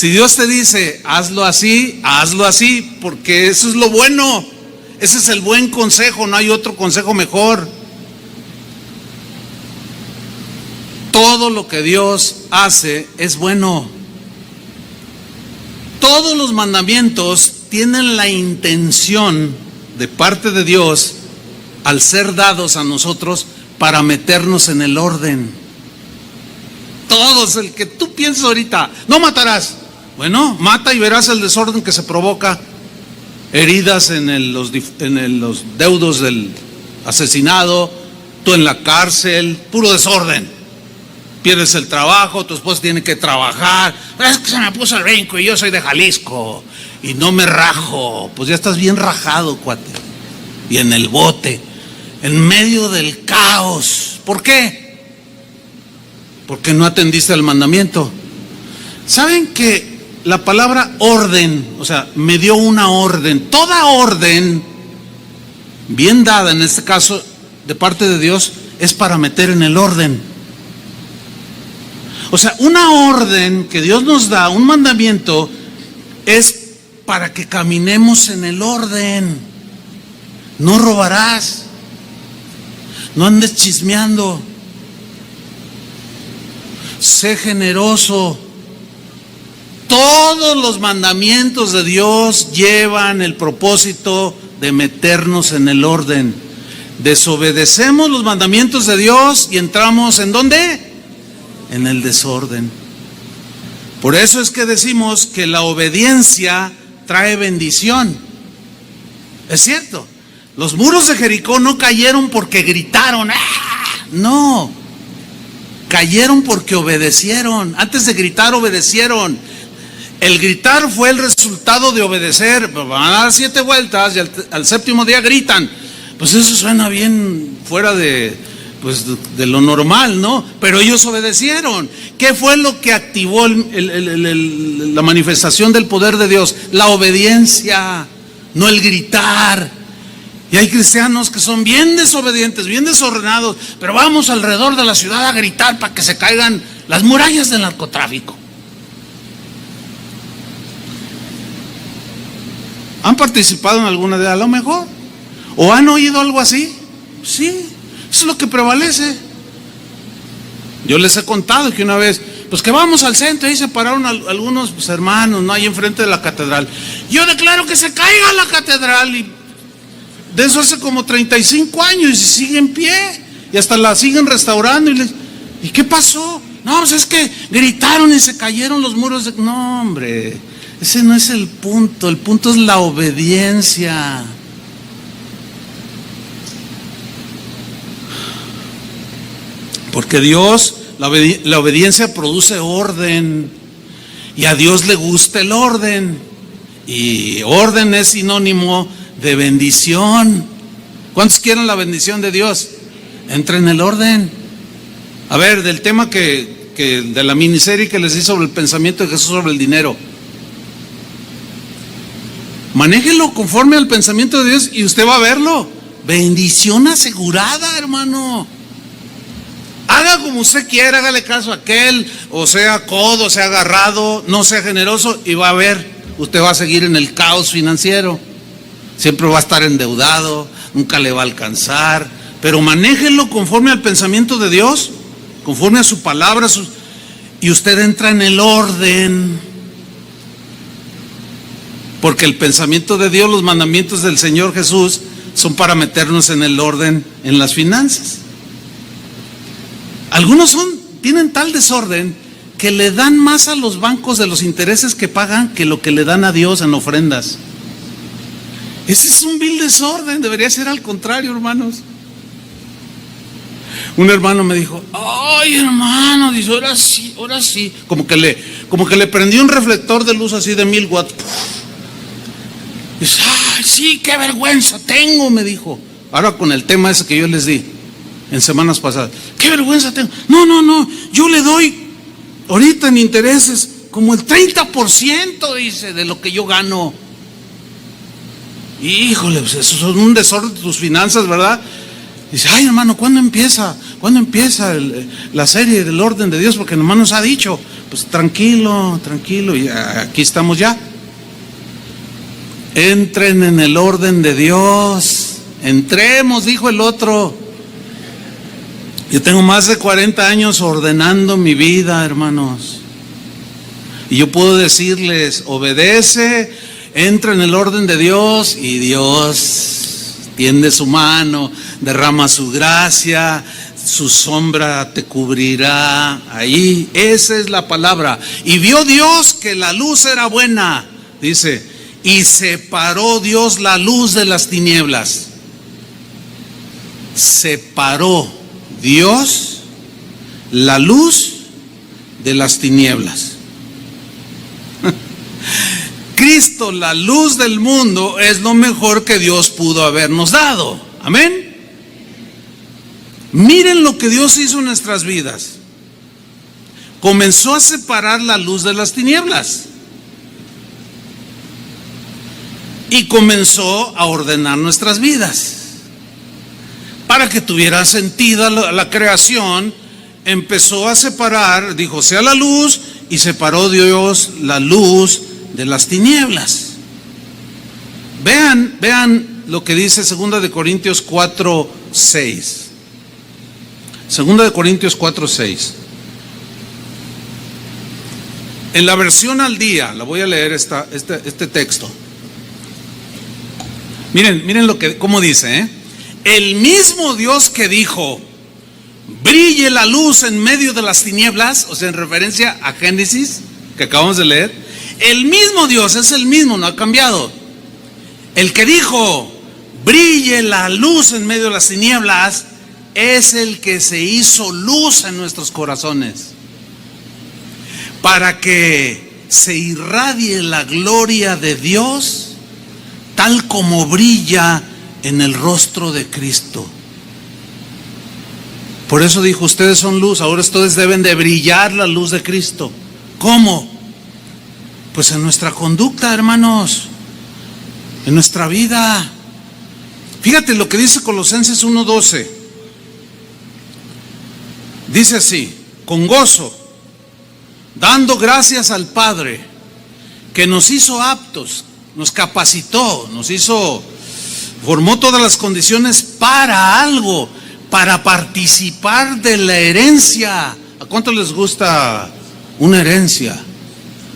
[SPEAKER 1] Si Dios te dice, hazlo así, porque eso es lo bueno. Ese es el buen consejo, no hay otro consejo mejor. Todo lo que Dios hace es bueno. Todos los mandamientos tienen la intención de parte de Dios, al ser dados a nosotros, para meternos en el orden. Todos, el que tú piensas ahorita, no matarás. Bueno, mata y verás el desorden que se provoca. Heridas en los deudos del asesinado, tú en la cárcel, puro desorden. Pierdes el trabajo, tu esposa tiene que trabajar. Es que se me puso el brinco y yo soy de Jalisco y no me rajo. Pues ya estás bien rajado, cuate. Y en el bote, en medio del caos. ¿Por qué? Porque no atendiste al mandamiento. ¿Saben que la palabra orden, o sea, me dio una orden? Toda orden bien dada, en este caso de parte de Dios, es para meter en el orden. O sea, una orden que Dios nos da, un mandamiento, es para que caminemos en el orden. No robarás, no andes chismeando, sé generoso. Todos los mandamientos de Dios llevan el propósito de meternos en el orden. Desobedecemos los mandamientos de Dios y entramos ¿en dónde? En el desorden. Por eso es que decimos que la obediencia trae bendición. Es cierto, los muros de Jericó no cayeron porque gritaron, ¡ah! No, cayeron porque obedecieron. Antes de gritar, obedecieron. El gritar fue el resultado de obedecer. Van a dar 7 vueltas y al séptimo día gritan. Pues eso suena bien fuera de lo normal, ¿no? Pero ellos obedecieron. ¿Qué fue lo que activó la manifestación del poder de Dios? La obediencia, no el gritar. Y hay cristianos que son bien desobedientes, bien desordenados, pero vamos alrededor de la ciudad a gritar para que se caigan las murallas del narcotráfico. ¿Han participado en alguna de ellas? A lo mejor. ¿O han oído algo así? Sí, eso es lo que prevalece. Yo les he contado que una vez, pues que vamos al centro, y ahí se pararon algunos hermanos, ¿no? Ahí enfrente de la catedral. Yo declaro que se caiga la catedral, y de eso hace como 35 años y sigue en pie, y hasta la siguen restaurando. ¿Y qué pasó? No, pues es que gritaron y se cayeron los muros. No, hombre, ese no es el punto es la obediencia. Porque Dios, la obediencia produce orden, y a Dios le gusta el orden, y orden es sinónimo de bendición. ¿Cuántos quieren la bendición de Dios? Entra en el orden. A ver, del tema de la miniserie que les di sobre el pensamiento de Jesús sobre el dinero, manéjelo conforme al pensamiento de Dios y usted va a verlo. Bendición asegurada, hermano. Haga como usted quiera, hágale caso a aquel, o sea codo, sea agarrado, no sea generoso, y va a ver, usted va a seguir en el caos financiero. Siempre va a estar endeudado, nunca le va a alcanzar. Pero manéjelo conforme al pensamiento de Dios, conforme a su palabra, y usted entra en el orden. Porque el pensamiento de Dios, los mandamientos del Señor Jesús, son para meternos en el orden en las finanzas. Algunos tienen tal desorden que le dan más a los bancos de los intereses que pagan que lo que le dan a Dios en ofrendas. Ese es un vil desorden, debería ser al contrario, hermanos. Un hermano me dijo, ay hermano, dice, ahora sí, como que le prendió un reflector de luz así de 1000 watts. Dice, ay sí, qué vergüenza tengo, me dijo. Ahora con el tema ese que yo les di en semanas pasadas, qué vergüenza tengo. No, yo le doy ahorita en intereses como el 30%, dice, de lo que yo gano. Híjole, pues eso es un desorden de tus finanzas, ¿verdad? Dice, ay hermano, ¿cuándo empieza? ¿cuándo empieza la serie del orden de Dios? Porque nomás nos ha dicho, pues tranquilo, tranquilo, y aquí estamos ya. Entren en el orden de Dios, entremos, dijo el otro. Yo tengo más de 40 años ordenando mi vida, hermanos. Y yo puedo decirles, obedece, entra en el orden de Dios y Dios tiende su mano, derrama su gracia, su sombra te cubrirá. Ahí, esa es la palabra. Y vio Dios que la luz era buena, dice, y separó Dios la luz de las tinieblas. Separó Dios la luz de las tinieblas. Cristo, la luz del mundo, es lo mejor que Dios pudo habernos dado. Amén. Miren lo que Dios hizo en nuestras vidas. Comenzó a separar la luz de las tinieblas y comenzó a ordenar nuestras vidas. Para que tuviera sentido la creación, empezó a separar, dijo, sea la luz, y separó Dios la luz de las tinieblas. Vean lo que dice 2 de Corintios 4:6. 2 de Corintios 4:6. En la versión al día, la voy a leer este texto. Miren cómo dice, El mismo Dios que dijo, brille la luz en medio de las tinieblas, o sea, en referencia a Génesis, que acabamos de leer, el mismo Dios es el mismo, no ha cambiado. El que dijo, brille la luz en medio de las tinieblas, es el que se hizo luz en nuestros corazones, para que se irradie la gloria de Dios, tal como brilla en el rostro de Cristo. Por eso dijo, ustedes son luz, ahora ustedes deben de brillar la luz de Cristo. ¿Cómo? Pues en nuestra conducta, hermanos, en nuestra vida. Fíjate lo que dice Colosenses 1:12. Dice así, con gozo, dando gracias al Padre, que nos hizo aptos, nos capacitó, formó todas las condiciones para algo, para participar de la herencia. ¿A cuánto les gusta una herencia?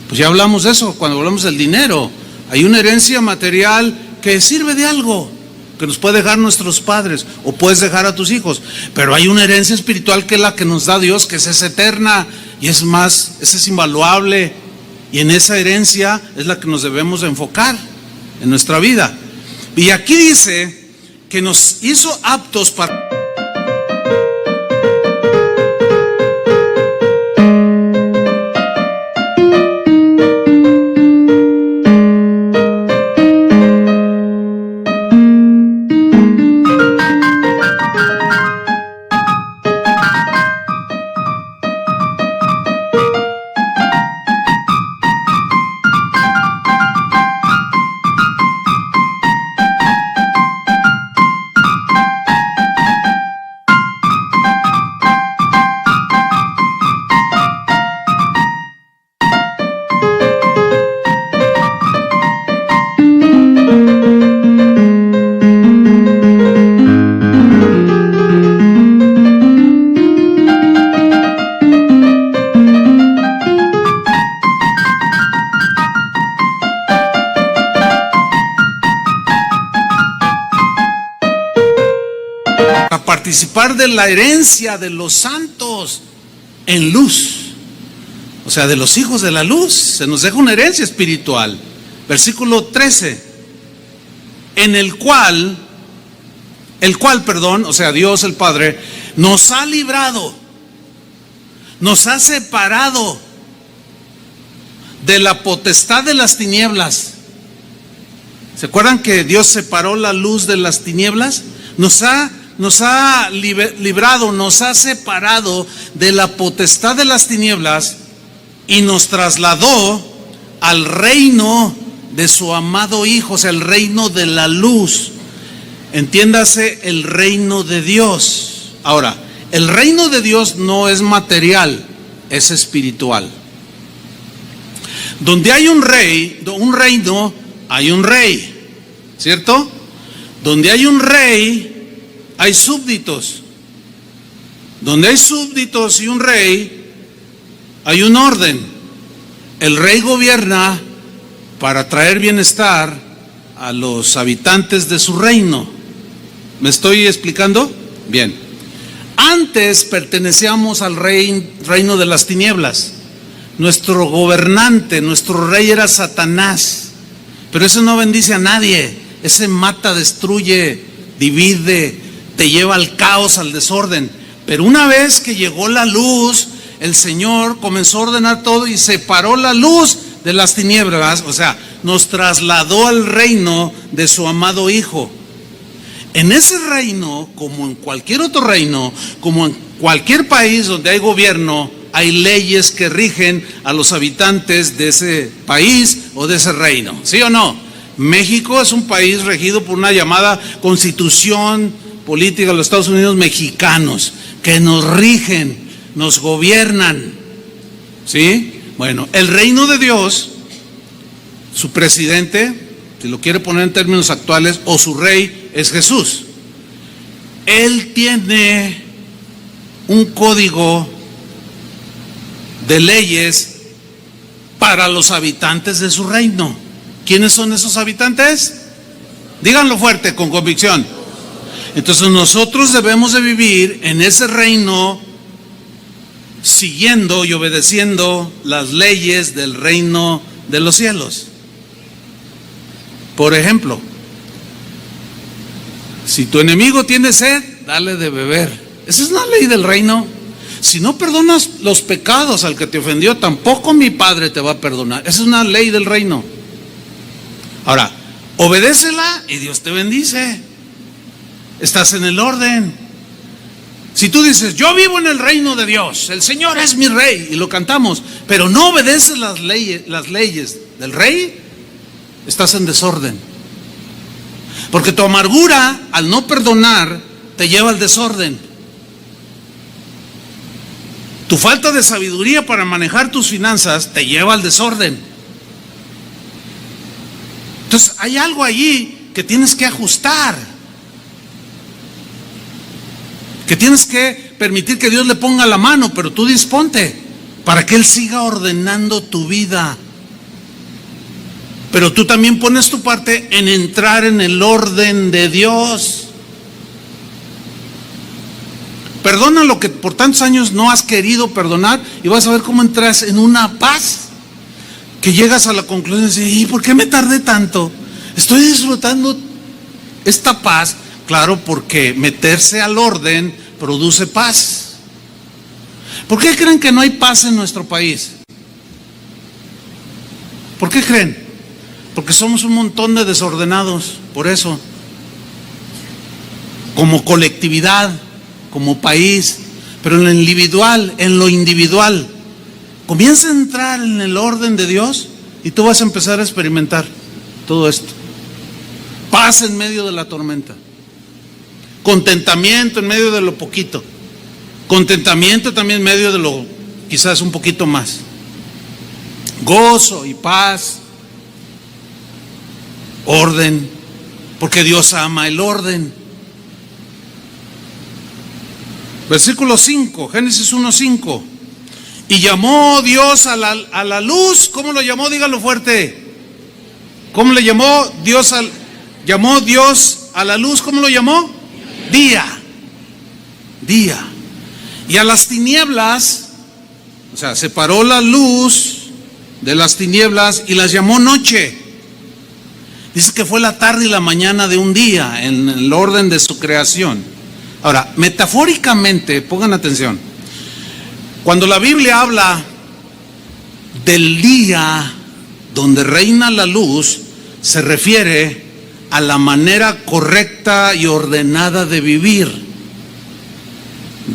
[SPEAKER 1] Pues ya hablamos de eso cuando hablamos del dinero. Hay una herencia material que sirve de algo, que nos puede dejar nuestros padres o puedes dejar a tus hijos, pero hay una herencia espiritual que es la que nos da Dios, que es eterna y es invaluable, y en esa herencia es la que nos debemos de enfocar en nuestra vida. Y aquí dice que nos hizo aptos para participar de la herencia de los santos en luz, o sea, de los hijos de la luz. Se nos deja una herencia espiritual. Versículo 13, el cual, o sea, Dios el Padre, nos ha librado, nos ha separado de la potestad de las tinieblas. ¿Se acuerdan que Dios separó la luz de las tinieblas? Nos ha librado, nos ha separado de la potestad de las tinieblas y nos trasladó al reino de su amado Hijo, o sea, el reino de la luz. Entiéndase, el reino de Dios. Ahora, el reino de Dios no es material, es espiritual. Donde hay un reino, hay un rey, ¿cierto? Donde hay un rey, hay súbditos. Donde hay súbditos y un rey, hay un orden. El rey gobierna para traer bienestar a los habitantes de su reino. ¿Me estoy explicando? Bien. Antes pertenecíamos al reino de las tinieblas. Nuestro gobernante, nuestro rey era Satanás. Pero ese no bendice a nadie. Ese mata, destruye, divide, te lleva al caos, al desorden. Pero una vez que llegó la luz, el Señor comenzó a ordenar todo y separó la luz de las tinieblas. O sea, nos trasladó al reino de su amado Hijo. En ese reino, como en cualquier otro reino, como en cualquier país donde hay gobierno, hay leyes que rigen a los habitantes de ese país o de ese reino. ¿Sí o no? México es un país regido por una llamada Constitución Política de los Estados Unidos Mexicanos, que nos rigen, nos gobiernan. ¿Sí? Bueno, el reino de Dios, su presidente, si lo quiere poner en términos actuales, o su rey, es Jesús. Él tiene un código de leyes para los habitantes de su reino. ¿Quiénes son esos habitantes? Díganlo fuerte, con convicción. Entonces nosotros debemos de vivir en ese reino siguiendo y obedeciendo las leyes del reino de los cielos. Por ejemplo, si tu enemigo tiene sed, dale de beber. Esa es una ley del reino. Si no perdonas los pecados al que te ofendió, tampoco mi Padre te va a perdonar. Esa es una ley del reino. Ahora, obedécela y Dios te bendice. Estás en el orden. Si tú dices, yo vivo en el reino de Dios, el Señor es mi rey, y lo cantamos, pero no obedeces las leyes del rey, estás en desorden. Porque tu amargura, al no perdonar, te lleva al desorden. Tu falta de sabiduría para manejar tus finanzas te lleva al desorden. Entonces hay algo allí que tienes que ajustar, que tienes que permitir que Dios le ponga la mano, pero tú disponte para que Él siga ordenando tu vida. Pero tú también pones tu parte en entrar en el orden de Dios. Perdona lo que por tantos años no has querido perdonar y vas a ver cómo entras en una paz que llegas a la conclusión de decir, ¿y por qué me tardé tanto? Estoy disfrutando esta paz. Claro, porque meterse al orden produce paz. ¿Por qué creen que no hay paz en nuestro país? ¿Por qué creen? Porque somos un montón de desordenados, por eso. Como colectividad, como país, pero en lo individual, comienza a entrar en el orden de Dios y tú vas a empezar a experimentar todo esto. Paz en medio de la tormenta. Contentamiento en medio de lo poquito. Contentamiento también en medio de lo quizás un poquito más. Gozo y paz. Orden, porque Dios ama el orden. Versículo 5, Génesis 1:5. Y llamó Dios a la luz. ¿Cómo lo llamó? Dígalo fuerte. ¿Cómo le llamó Dios llamó Dios a la luz? ¿Cómo lo llamó? Día. Y a las tinieblas, o sea, separó la luz de las tinieblas y las llamó noche. Dice que fue la tarde y la mañana de un día en el orden de su creación. Ahora, metafóricamente, pongan atención, cuando la Biblia habla del día donde reina la luz, se refiere a la manera correcta y ordenada de vivir.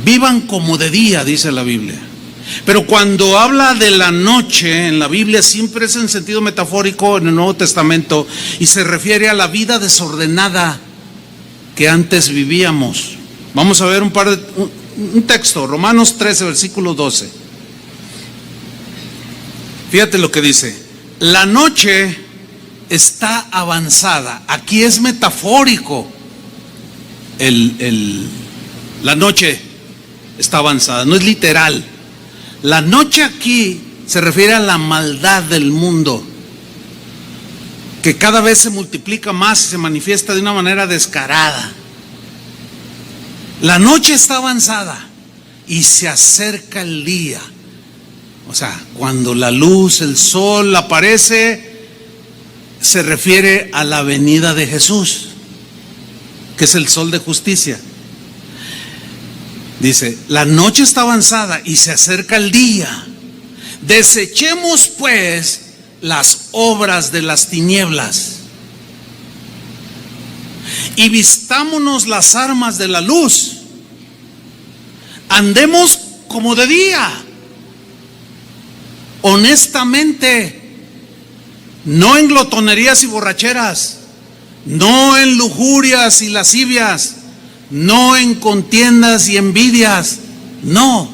[SPEAKER 1] Vivan como de día, dice la Biblia. Pero cuando habla de la noche en la Biblia siempre es en sentido metafórico en el Nuevo Testamento y se refiere a la vida desordenada que antes vivíamos. Vamos a ver un par un texto, Romanos 13, versículo 12. Fíjate lo que dice: la noche está avanzada. Aquí es metafórico. La noche está avanzada, no es literal. La noche aquí se refiere a la maldad del mundo, que cada vez se multiplica más y se manifiesta de una manera descarada. La noche está avanzada y se acerca el día. O sea, cuando la luz, el sol aparece, se refiere a la venida de Jesús, que es el sol de justicia. Dice, la noche está avanzada y se acerca el día. Desechemos pues las obras de las tinieblas y vistámonos las armas de la luz. Andemos como de día, honestamente, no en glotonerías y borracheras, no en lujurias y lascivias, no en contiendas y envidias, no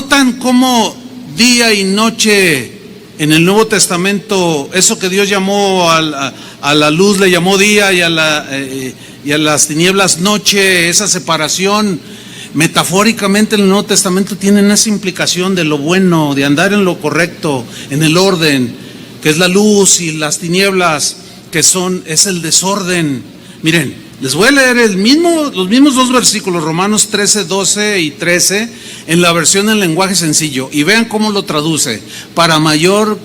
[SPEAKER 1] tan como día y noche. En el Nuevo Testamento, eso que Dios llamó a la luz le llamó día, y a las tinieblas noche. Esa separación metafóricamente en el Nuevo Testamento tienen esa implicación de lo bueno, de andar en lo correcto, en el orden, que es la luz, y las tinieblas, que es el desorden. Miren, les voy a leer los mismos dos versículos, Romanos 13, 12 y 13, en la versión en lenguaje sencillo, y vean cómo lo traduce para mayor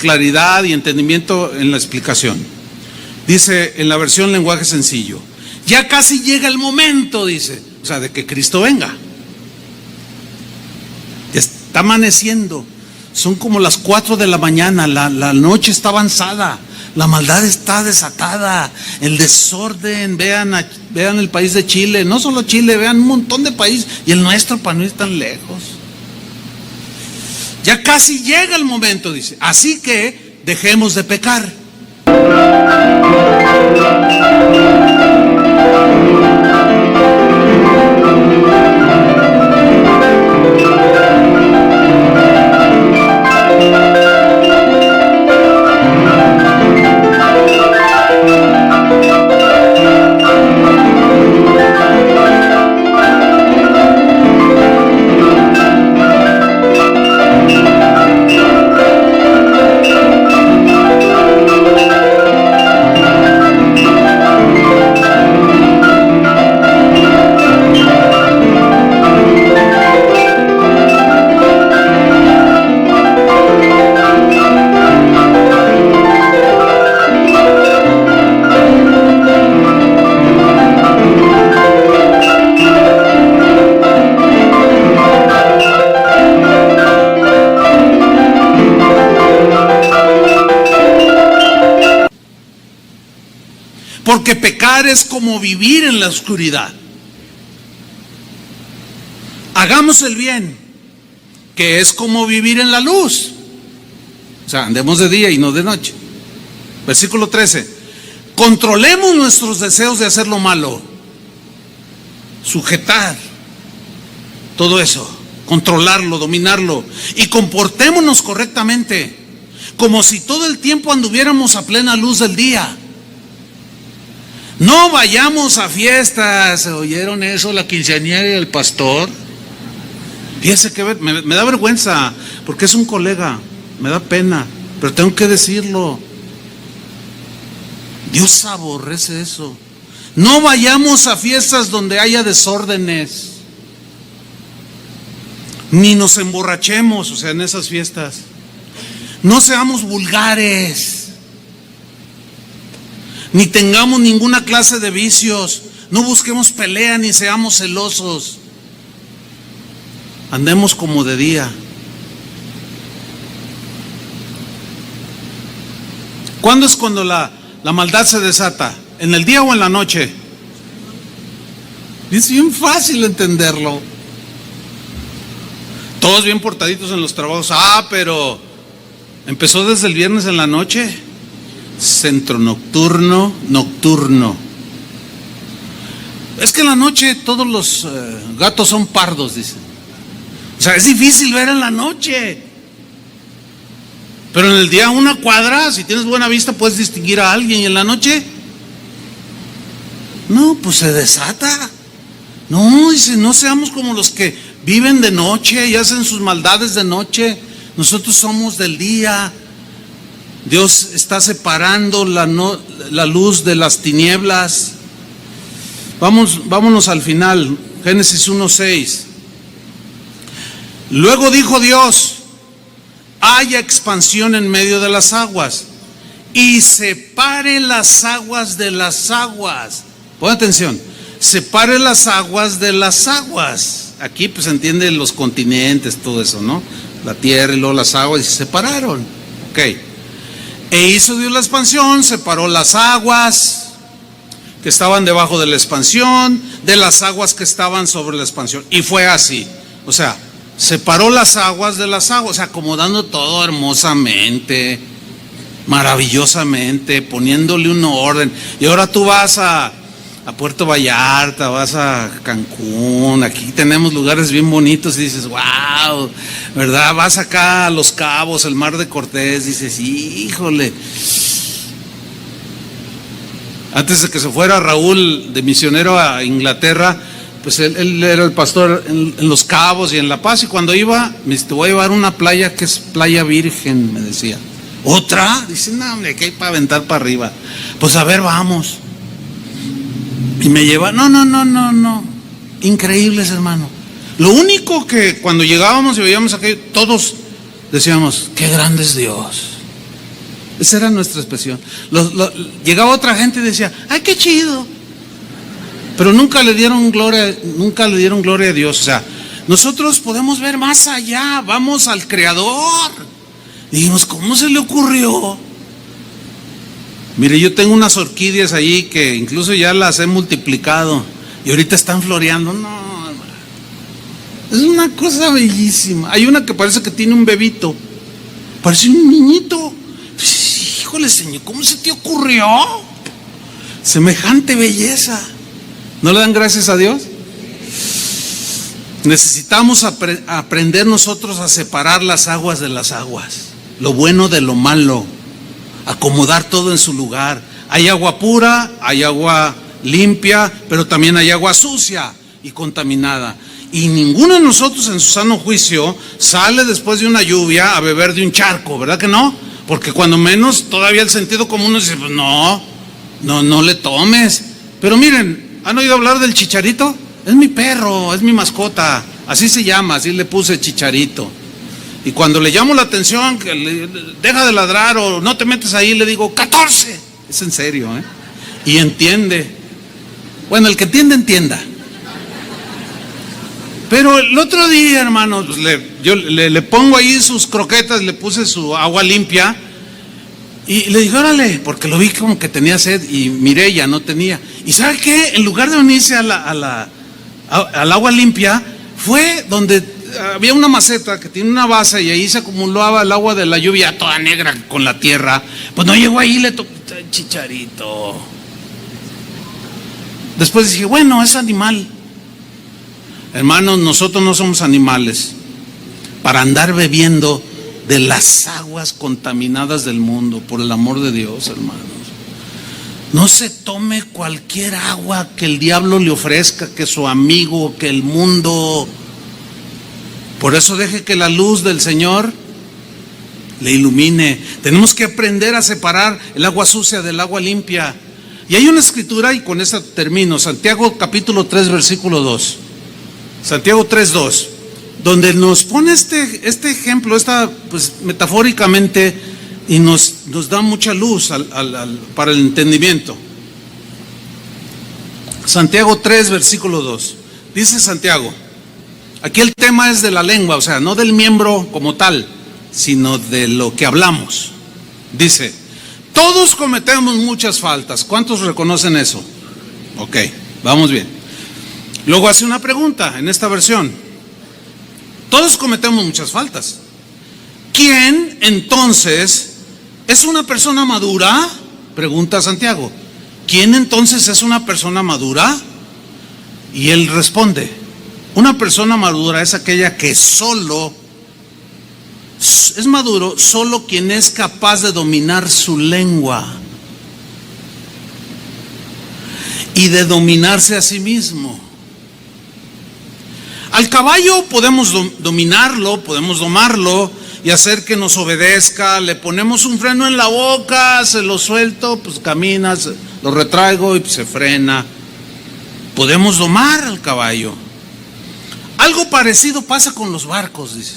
[SPEAKER 1] claridad y entendimiento en la explicación. Dice en la versión lenguaje sencillo: ya casi llega el momento, dice, o sea, de que Cristo venga. Ya está amaneciendo, son como las 4 de la mañana, la noche está avanzada. La maldad está desatada, el desorden. Vean el país de Chile, no solo Chile, vean un montón de países, y el nuestro para no ir tan lejos. Ya casi llega el momento, dice, así que dejemos de pecar. Porque pecar es como vivir en la oscuridad. Hagamos el bien, que es como vivir en la luz. O sea, andemos de día y no de noche. Versículo 13. Controlemos nuestros deseos de hacer lo malo. Sujetar todo eso, controlarlo, dominarlo, y comportémonos correctamente, como si todo el tiempo anduviéramos a plena luz del día. No vayamos a fiestas. ¿Oyeron eso? La quinceañera y el pastor. Fíjese que me da vergüenza, porque es un colega, me da pena, pero tengo que decirlo. Dios aborrece eso. No vayamos a fiestas donde haya desórdenes, ni nos emborrachemos, o sea, en esas fiestas. No seamos vulgares, ni tengamos ninguna clase de vicios. No busquemos pelea, ni seamos celosos. Andemos como de día. ¿Cuándo es cuando la maldad se desata? ¿En el día o en la noche? Es bien fácil entenderlo. Todos bien portaditos en los trabajos. Pero empezó desde el viernes en la noche. Centro nocturno. Es que en la noche todos los gatos son pardos, dicen. O sea, es difícil ver en la noche. Pero en el día, una cuadra, si tienes buena vista, puedes distinguir a alguien. ¿Y en la noche? No, pues se desata. No, dice, no seamos como los que viven de noche y hacen sus maldades de noche. Nosotros somos del día. Dios está separando la luz de las tinieblas. Vámonos al final, Génesis 1:6. Luego dijo Dios: haya expansión en medio de las aguas y separe las aguas de las aguas. Pon atención, separe las aguas de las aguas. Aquí pues entiende los continentes, todo eso, ¿no? La tierra y luego las aguas, y se separaron. Ok. E hizo Dios la expansión, separó las aguas que estaban debajo de la expansión de las aguas que estaban sobre la expansión. Y fue así. O sea, separó las aguas de las aguas, acomodando todo hermosamente, maravillosamente, poniéndole un orden. Y ahora tú vas a Puerto Vallarta, vas a Cancún, aquí tenemos lugares bien bonitos y dices, wow, ¿verdad? Vas acá a Los Cabos, el Mar de Cortés, dices, híjole. Antes de que se fuera Raúl de misionero a Inglaterra, pues él era el pastor en Los Cabos y en La Paz, y cuando iba, me dice, te voy a llevar a una playa que es Playa Virgen, me decía. ¿Otra? Dice, no, hombre, que hay para aventar para arriba. Pues a ver, vamos. Y me lleva, no. Increíbles, hermano. Lo único que cuando llegábamos y veíamos aquello, todos decíamos, qué grande es Dios. Esa era nuestra expresión. Llegaba otra gente y decía, ay, qué chido. Pero nunca le dieron gloria a Dios. O sea, nosotros podemos ver más allá, vamos al Creador. Dijimos, ¿cómo se le ocurrió? Mire, yo tengo unas orquídeas allí que incluso ya las he multiplicado y ahorita están floreando. No, es una cosa bellísima. Hay una que parece que tiene un bebito, parece un niñito. Híjole, Señor, ¿cómo se te ocurrió semejante belleza? ¿No le dan gracias a Dios? Necesitamos aprender nosotros a separar las aguas de las aguas, lo bueno de lo malo, acomodar todo en su lugar. Hay agua pura, hay agua limpia, pero también hay agua sucia y contaminada. Y ninguno de nosotros en su sano juicio sale después de una lluvia a beber de un charco, ¿verdad que no? Porque cuando menos todavía el sentido común nos dice, pues no le tomes. Pero miren, ¿han oído hablar del Chicharito? Es mi perro, es mi mascota, así se llama, así le puse Chicharito. Y cuando le llamo la atención, que deja de ladrar o no te metes ahí, le digo, 14. Es en serio, ¿eh? Y entiende. Bueno, el que entiende, entienda. Pero el otro día, hermanos, pues yo le pongo ahí sus croquetas, le puse su agua limpia y le dije, órale, porque lo vi como que tenía sed y miré, ya no tenía. ¿Y sabe qué? En lugar de unirse al agua limpia, fue donde había una maceta que tiene una base y ahí se acumulaba el agua de la lluvia toda negra con la tierra. Pues no llegó ahí, le tocó Chicharito. Después dije, bueno, es animal. Hermanos, nosotros no somos animales para andar bebiendo de las aguas contaminadas del mundo, por el amor de Dios, hermanos. No se tome cualquier agua que el diablo le ofrezca, que su amigo, que el mundo. Por eso deje que la luz del Señor le ilumine. Tenemos que aprender a separar el agua sucia del agua limpia. Y hay una escritura, y con esta termino, Santiago capítulo 3, versículo 2. Santiago 3:2, donde nos pone este ejemplo, pues metafóricamente, y nos da mucha luz para el entendimiento. Santiago 3, versículo 2. Dice Santiago, aquí el tema es de la lengua, o sea, no del miembro como tal, sino de lo que hablamos. Dice, todos cometemos muchas faltas. ¿Cuántos reconocen eso? Ok, vamos bien. Luego hace una pregunta en esta versión. Todos cometemos muchas faltas. ¿Quién entonces es una persona madura? Pregunta Santiago. ¿Quién entonces es una persona madura? Y él responde, una persona madura es aquella que solo es maduro, solo quien es capaz de dominar su lengua y de dominarse a sí mismo. Al caballo podemos dominarlo, podemos domarlo y hacer que nos obedezca. Le ponemos un freno en la boca, se lo suelto, pues camina, lo retraigo y se frena. Podemos domar al caballo. Algo parecido pasa con los barcos, dice.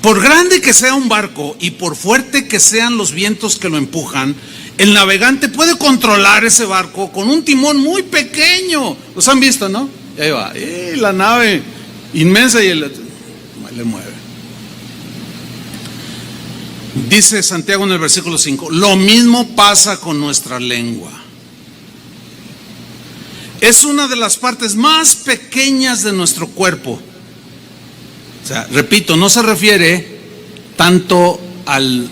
[SPEAKER 1] Por grande que sea un barco y por fuerte que sean los vientos que lo empujan, el navegante puede controlar ese barco con un timón muy pequeño. ¿Los han visto, no? Y ahí va, la nave inmensa y él le mueve. Dice Santiago en el versículo 5, lo mismo pasa con nuestra lengua. Es una de las partes más pequeñas de nuestro cuerpo. O sea, repito, no se refiere tanto al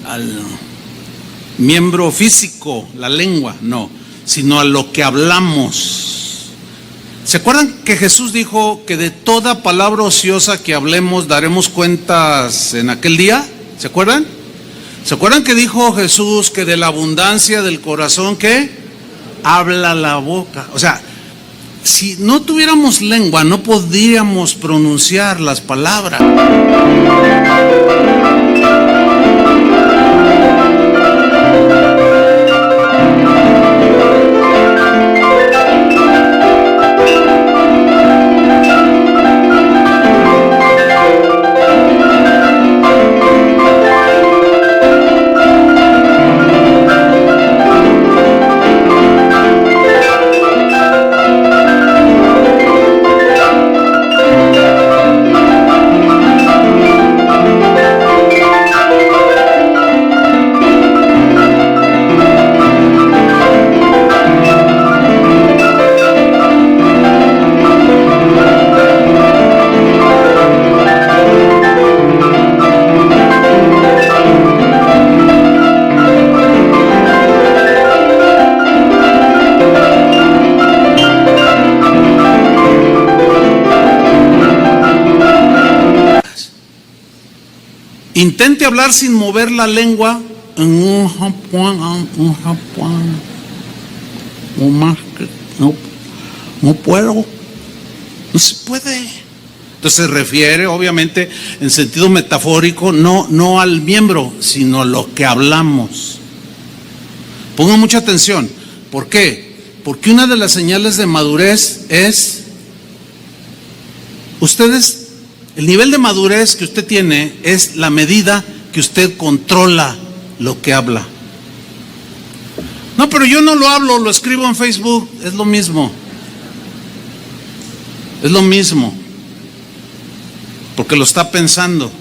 [SPEAKER 1] miembro físico, la lengua, no, sino a lo que hablamos. ¿Se acuerdan que Jesús dijo que de toda palabra ociosa que hablemos daremos cuentas en aquel día? ¿Se acuerdan? ¿Se acuerdan que dijo Jesús que de la abundancia del corazón, ¿qué? Habla la boca. O sea, si no tuviéramos lengua, no podríamos pronunciar las palabras. Intente hablar sin mover la lengua. No puedo. No se puede. Entonces se refiere, obviamente, en sentido metafórico, no al miembro, sino a lo que hablamos. Pongan mucha atención. ¿Por qué? Porque una de las señales de madurez es, el nivel de madurez que usted tiene es la medida que usted controla lo que habla. No, pero yo no lo hablo, lo escribo en Facebook. Es lo mismo. Es lo mismo. Porque lo está pensando.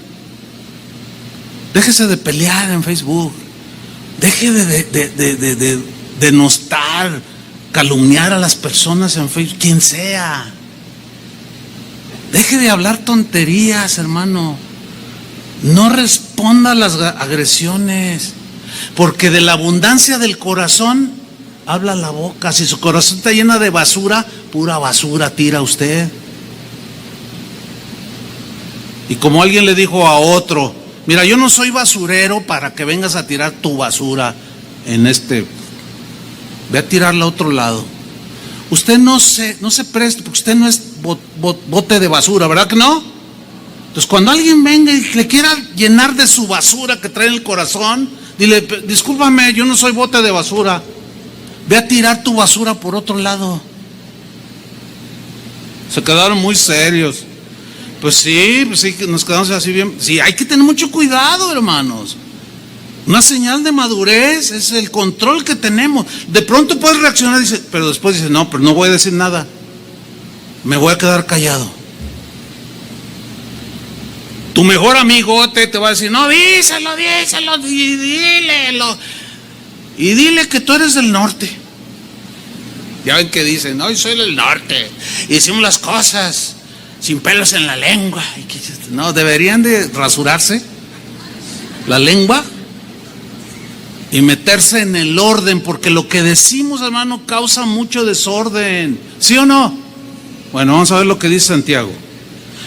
[SPEAKER 1] Déjese de pelear en Facebook. Deje de denostar, calumniar a las personas en Facebook, quien sea. Deje de hablar tonterías, hermano. No responda a las agresiones, porque de la abundancia del corazón habla la boca. Si su corazón está lleno de basura, pura basura tira usted. Y como alguien le dijo a otro, mira, yo no soy basurero para que vengas a tirar tu basura en ve a tirarla a otro lado. Usted no se preste, porque usted no es bote de basura, ¿verdad que no? Entonces cuando alguien venga y le quiera llenar de su basura que trae en el corazón, dile, discúlpame, yo no soy bote de basura. Ve a tirar tu basura por otro lado. Se quedaron muy serios. Pues sí, nos quedamos así bien. Sí, hay que tener mucho cuidado, hermanos. Una señal de madurez es el control que tenemos. De pronto puedes reaccionar, pero después dice, no, pero no voy a decir nada. Me voy a quedar callado. Tu mejor amigote te va a decir, no, díselo, y dile que tú eres del norte. Ya ven que dicen, no, yo soy del norte, y decimos las cosas sin pelos en la lengua. No, deberían de rasurarse la lengua. y meterse en el orden, porque lo que decimos, hermano, causa mucho desorden. ¿Sí o no? Bueno, vamos a ver lo que dice Santiago.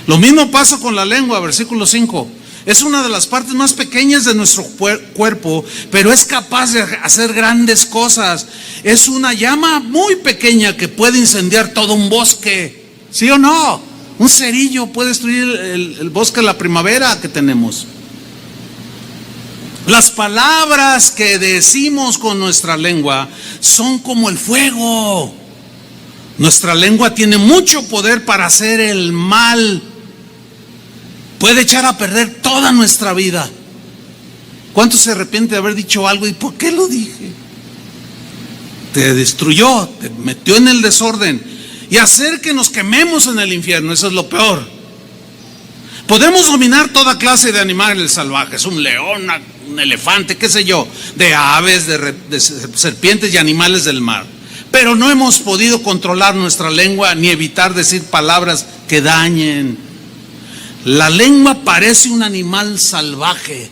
[SPEAKER 1] Lo mismo pasa con la lengua, versículo 5. Es una de las partes más pequeñas de nuestro cuerpo, pero es capaz de hacer grandes cosas. Es una llama muy pequeña que puede incendiar todo un bosque. ¿Sí o no? Un cerillo puede destruir el bosque de la primavera que tenemos. Las palabras que decimos con nuestra lengua son como el fuego. Nuestra lengua tiene mucho poder para hacer el mal. Puede echar a perder toda nuestra vida. ¿Cuánto se arrepiente de haber dicho algo? ¿Y por qué lo dije? Te destruyó, te metió en el desorden y hacer que nos quememos en el infierno. Eso es lo peor. Podemos dominar toda clase de animales salvajes, un león, un elefante, qué sé yo, de aves, de serpientes y animales del mar. Pero no hemos podido controlar nuestra lengua ni evitar decir palabras que dañen. La lengua parece un animal salvaje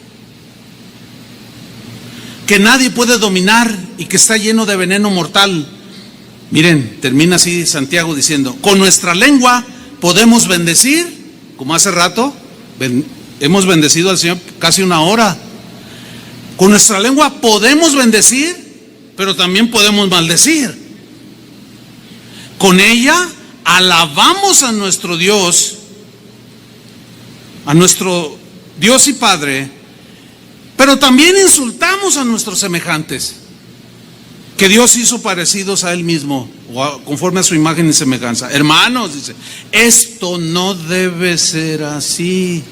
[SPEAKER 1] que nadie puede dominar y que está lleno de veneno mortal. Miren, termina así Santiago diciendo: con nuestra lengua podemos bendecir, como hace rato hemos bendecido al Señor casi una hora. Con nuestra lengua podemos bendecir, pero también podemos maldecir. Con ella alabamos a nuestro Dios y Padre, pero también insultamos a nuestros semejantes, que Dios hizo parecidos a Él mismo, conforme a su imagen y semejanza. Hermanos, dice, esto no debe ser así.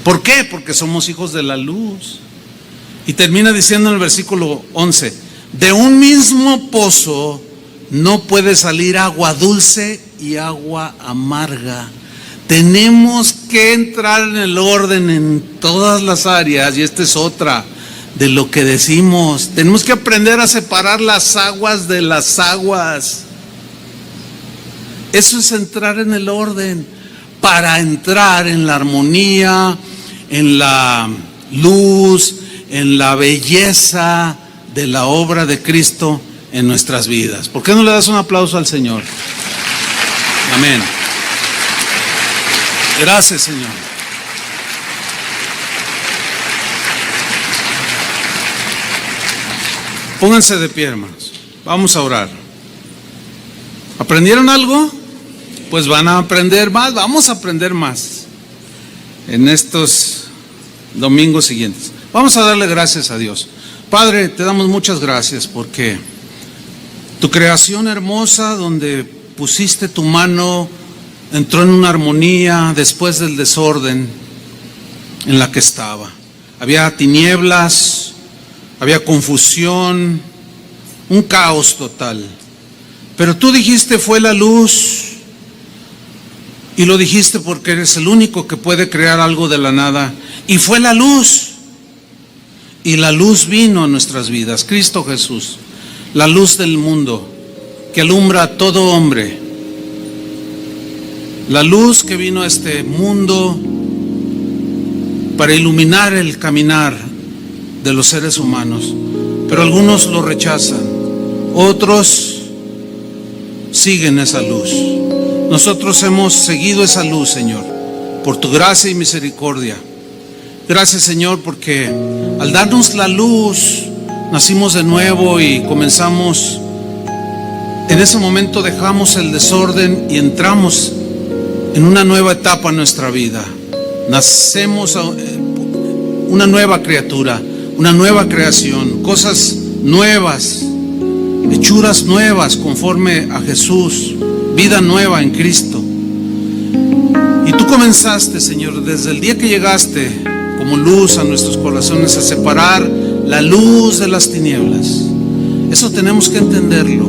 [SPEAKER 1] ¿Por qué? Porque somos hijos de la luz. Y termina diciendo en el versículo 11: de un mismo pozo no puede salir agua dulce y agua amarga. Tenemos que entrar en el orden en todas las áreas, y esta es otra de lo que decimos. Tenemos que aprender a separar las aguas de las aguas. Eso es entrar en el orden, para entrar en la armonía, en la luz, en la belleza de la obra de Cristo en nuestras vidas. ¿Por qué no le das un aplauso al Señor? Amén. Gracias, Señor. Pónganse de pie, hermanos. Vamos a orar. ¿Aprendieron algo? Pues van a aprender más. Vamos a aprender más en estos domingos siguientes. Vamos a darle gracias a Dios. Padre, te damos muchas gracias porque tu creación hermosa, donde pusiste tu mano, entró en una armonía después del desorden en la que estaba. Había tinieblas, había confusión, un caos total. Pero tú dijiste: fue la luz. Y lo dijiste porque eres el único que puede crear algo de la nada. Y fue la luz. Y la luz vino a nuestras vidas. Cristo Jesús, la luz del mundo, que alumbra a todo hombre. La luz que vino a este mundo para iluminar el caminar de los seres humanos. Pero algunos lo rechazan, otros siguen esa luz. Nosotros hemos seguido esa luz, Señor, por tu gracia y misericordia. Gracias, Señor, porque al darnos la luz nacimos de nuevo y comenzamos. En ese momento dejamos el desorden y entramos en una nueva etapa en nuestra vida. Nacemos una nueva criatura, una nueva creación, cosas nuevas, hechuras nuevas conforme a Jesús, vida nueva en Cristo. Y tú comenzaste, Señor, desde el día que llegaste como luz a nuestros corazones, a separar la luz de las tinieblas. Eso tenemos que entenderlo,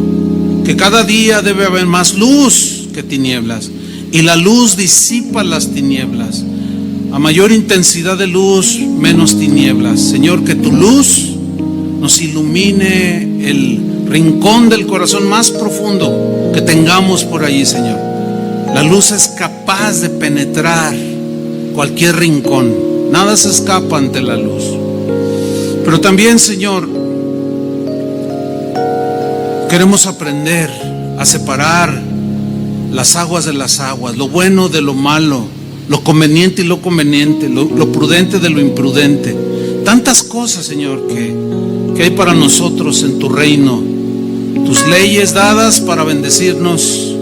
[SPEAKER 1] que cada día debe haber más luz que tinieblas. Y la luz disipa las tinieblas. A mayor intensidad de luz, menos tinieblas. Señor, que tu luz nos ilumine el rincón del corazón más profundo que tengamos por allí, Señor. La luz es capaz de penetrar cualquier rincón. Nada se escapa ante la luz. Pero también, Señor, queremos aprender a separar las aguas de las aguas, lo bueno de lo malo, lo conveniente y lo conveniente, lo prudente de lo imprudente. Tantas cosas, Señor, que hay para nosotros en tu reino. Tus leyes dadas para bendecirnos,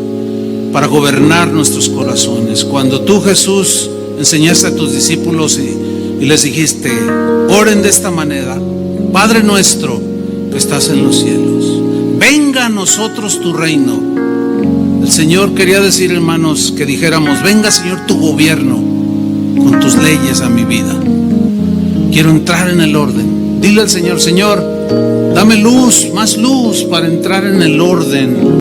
[SPEAKER 1] para gobernar nuestros corazones. Cuando tú, Jesús, enseñaste a tus discípulos y les dijiste: oren de esta manera: Padre nuestro que estás en los cielos, venga a nosotros tu reino. El Señor quería decir, hermanos, que dijéramos: venga, Señor, tu gobierno con tus leyes a mi vida. Quiero entrar en el orden. Dile al Señor: Señor, dame luz, más luz para entrar en el orden.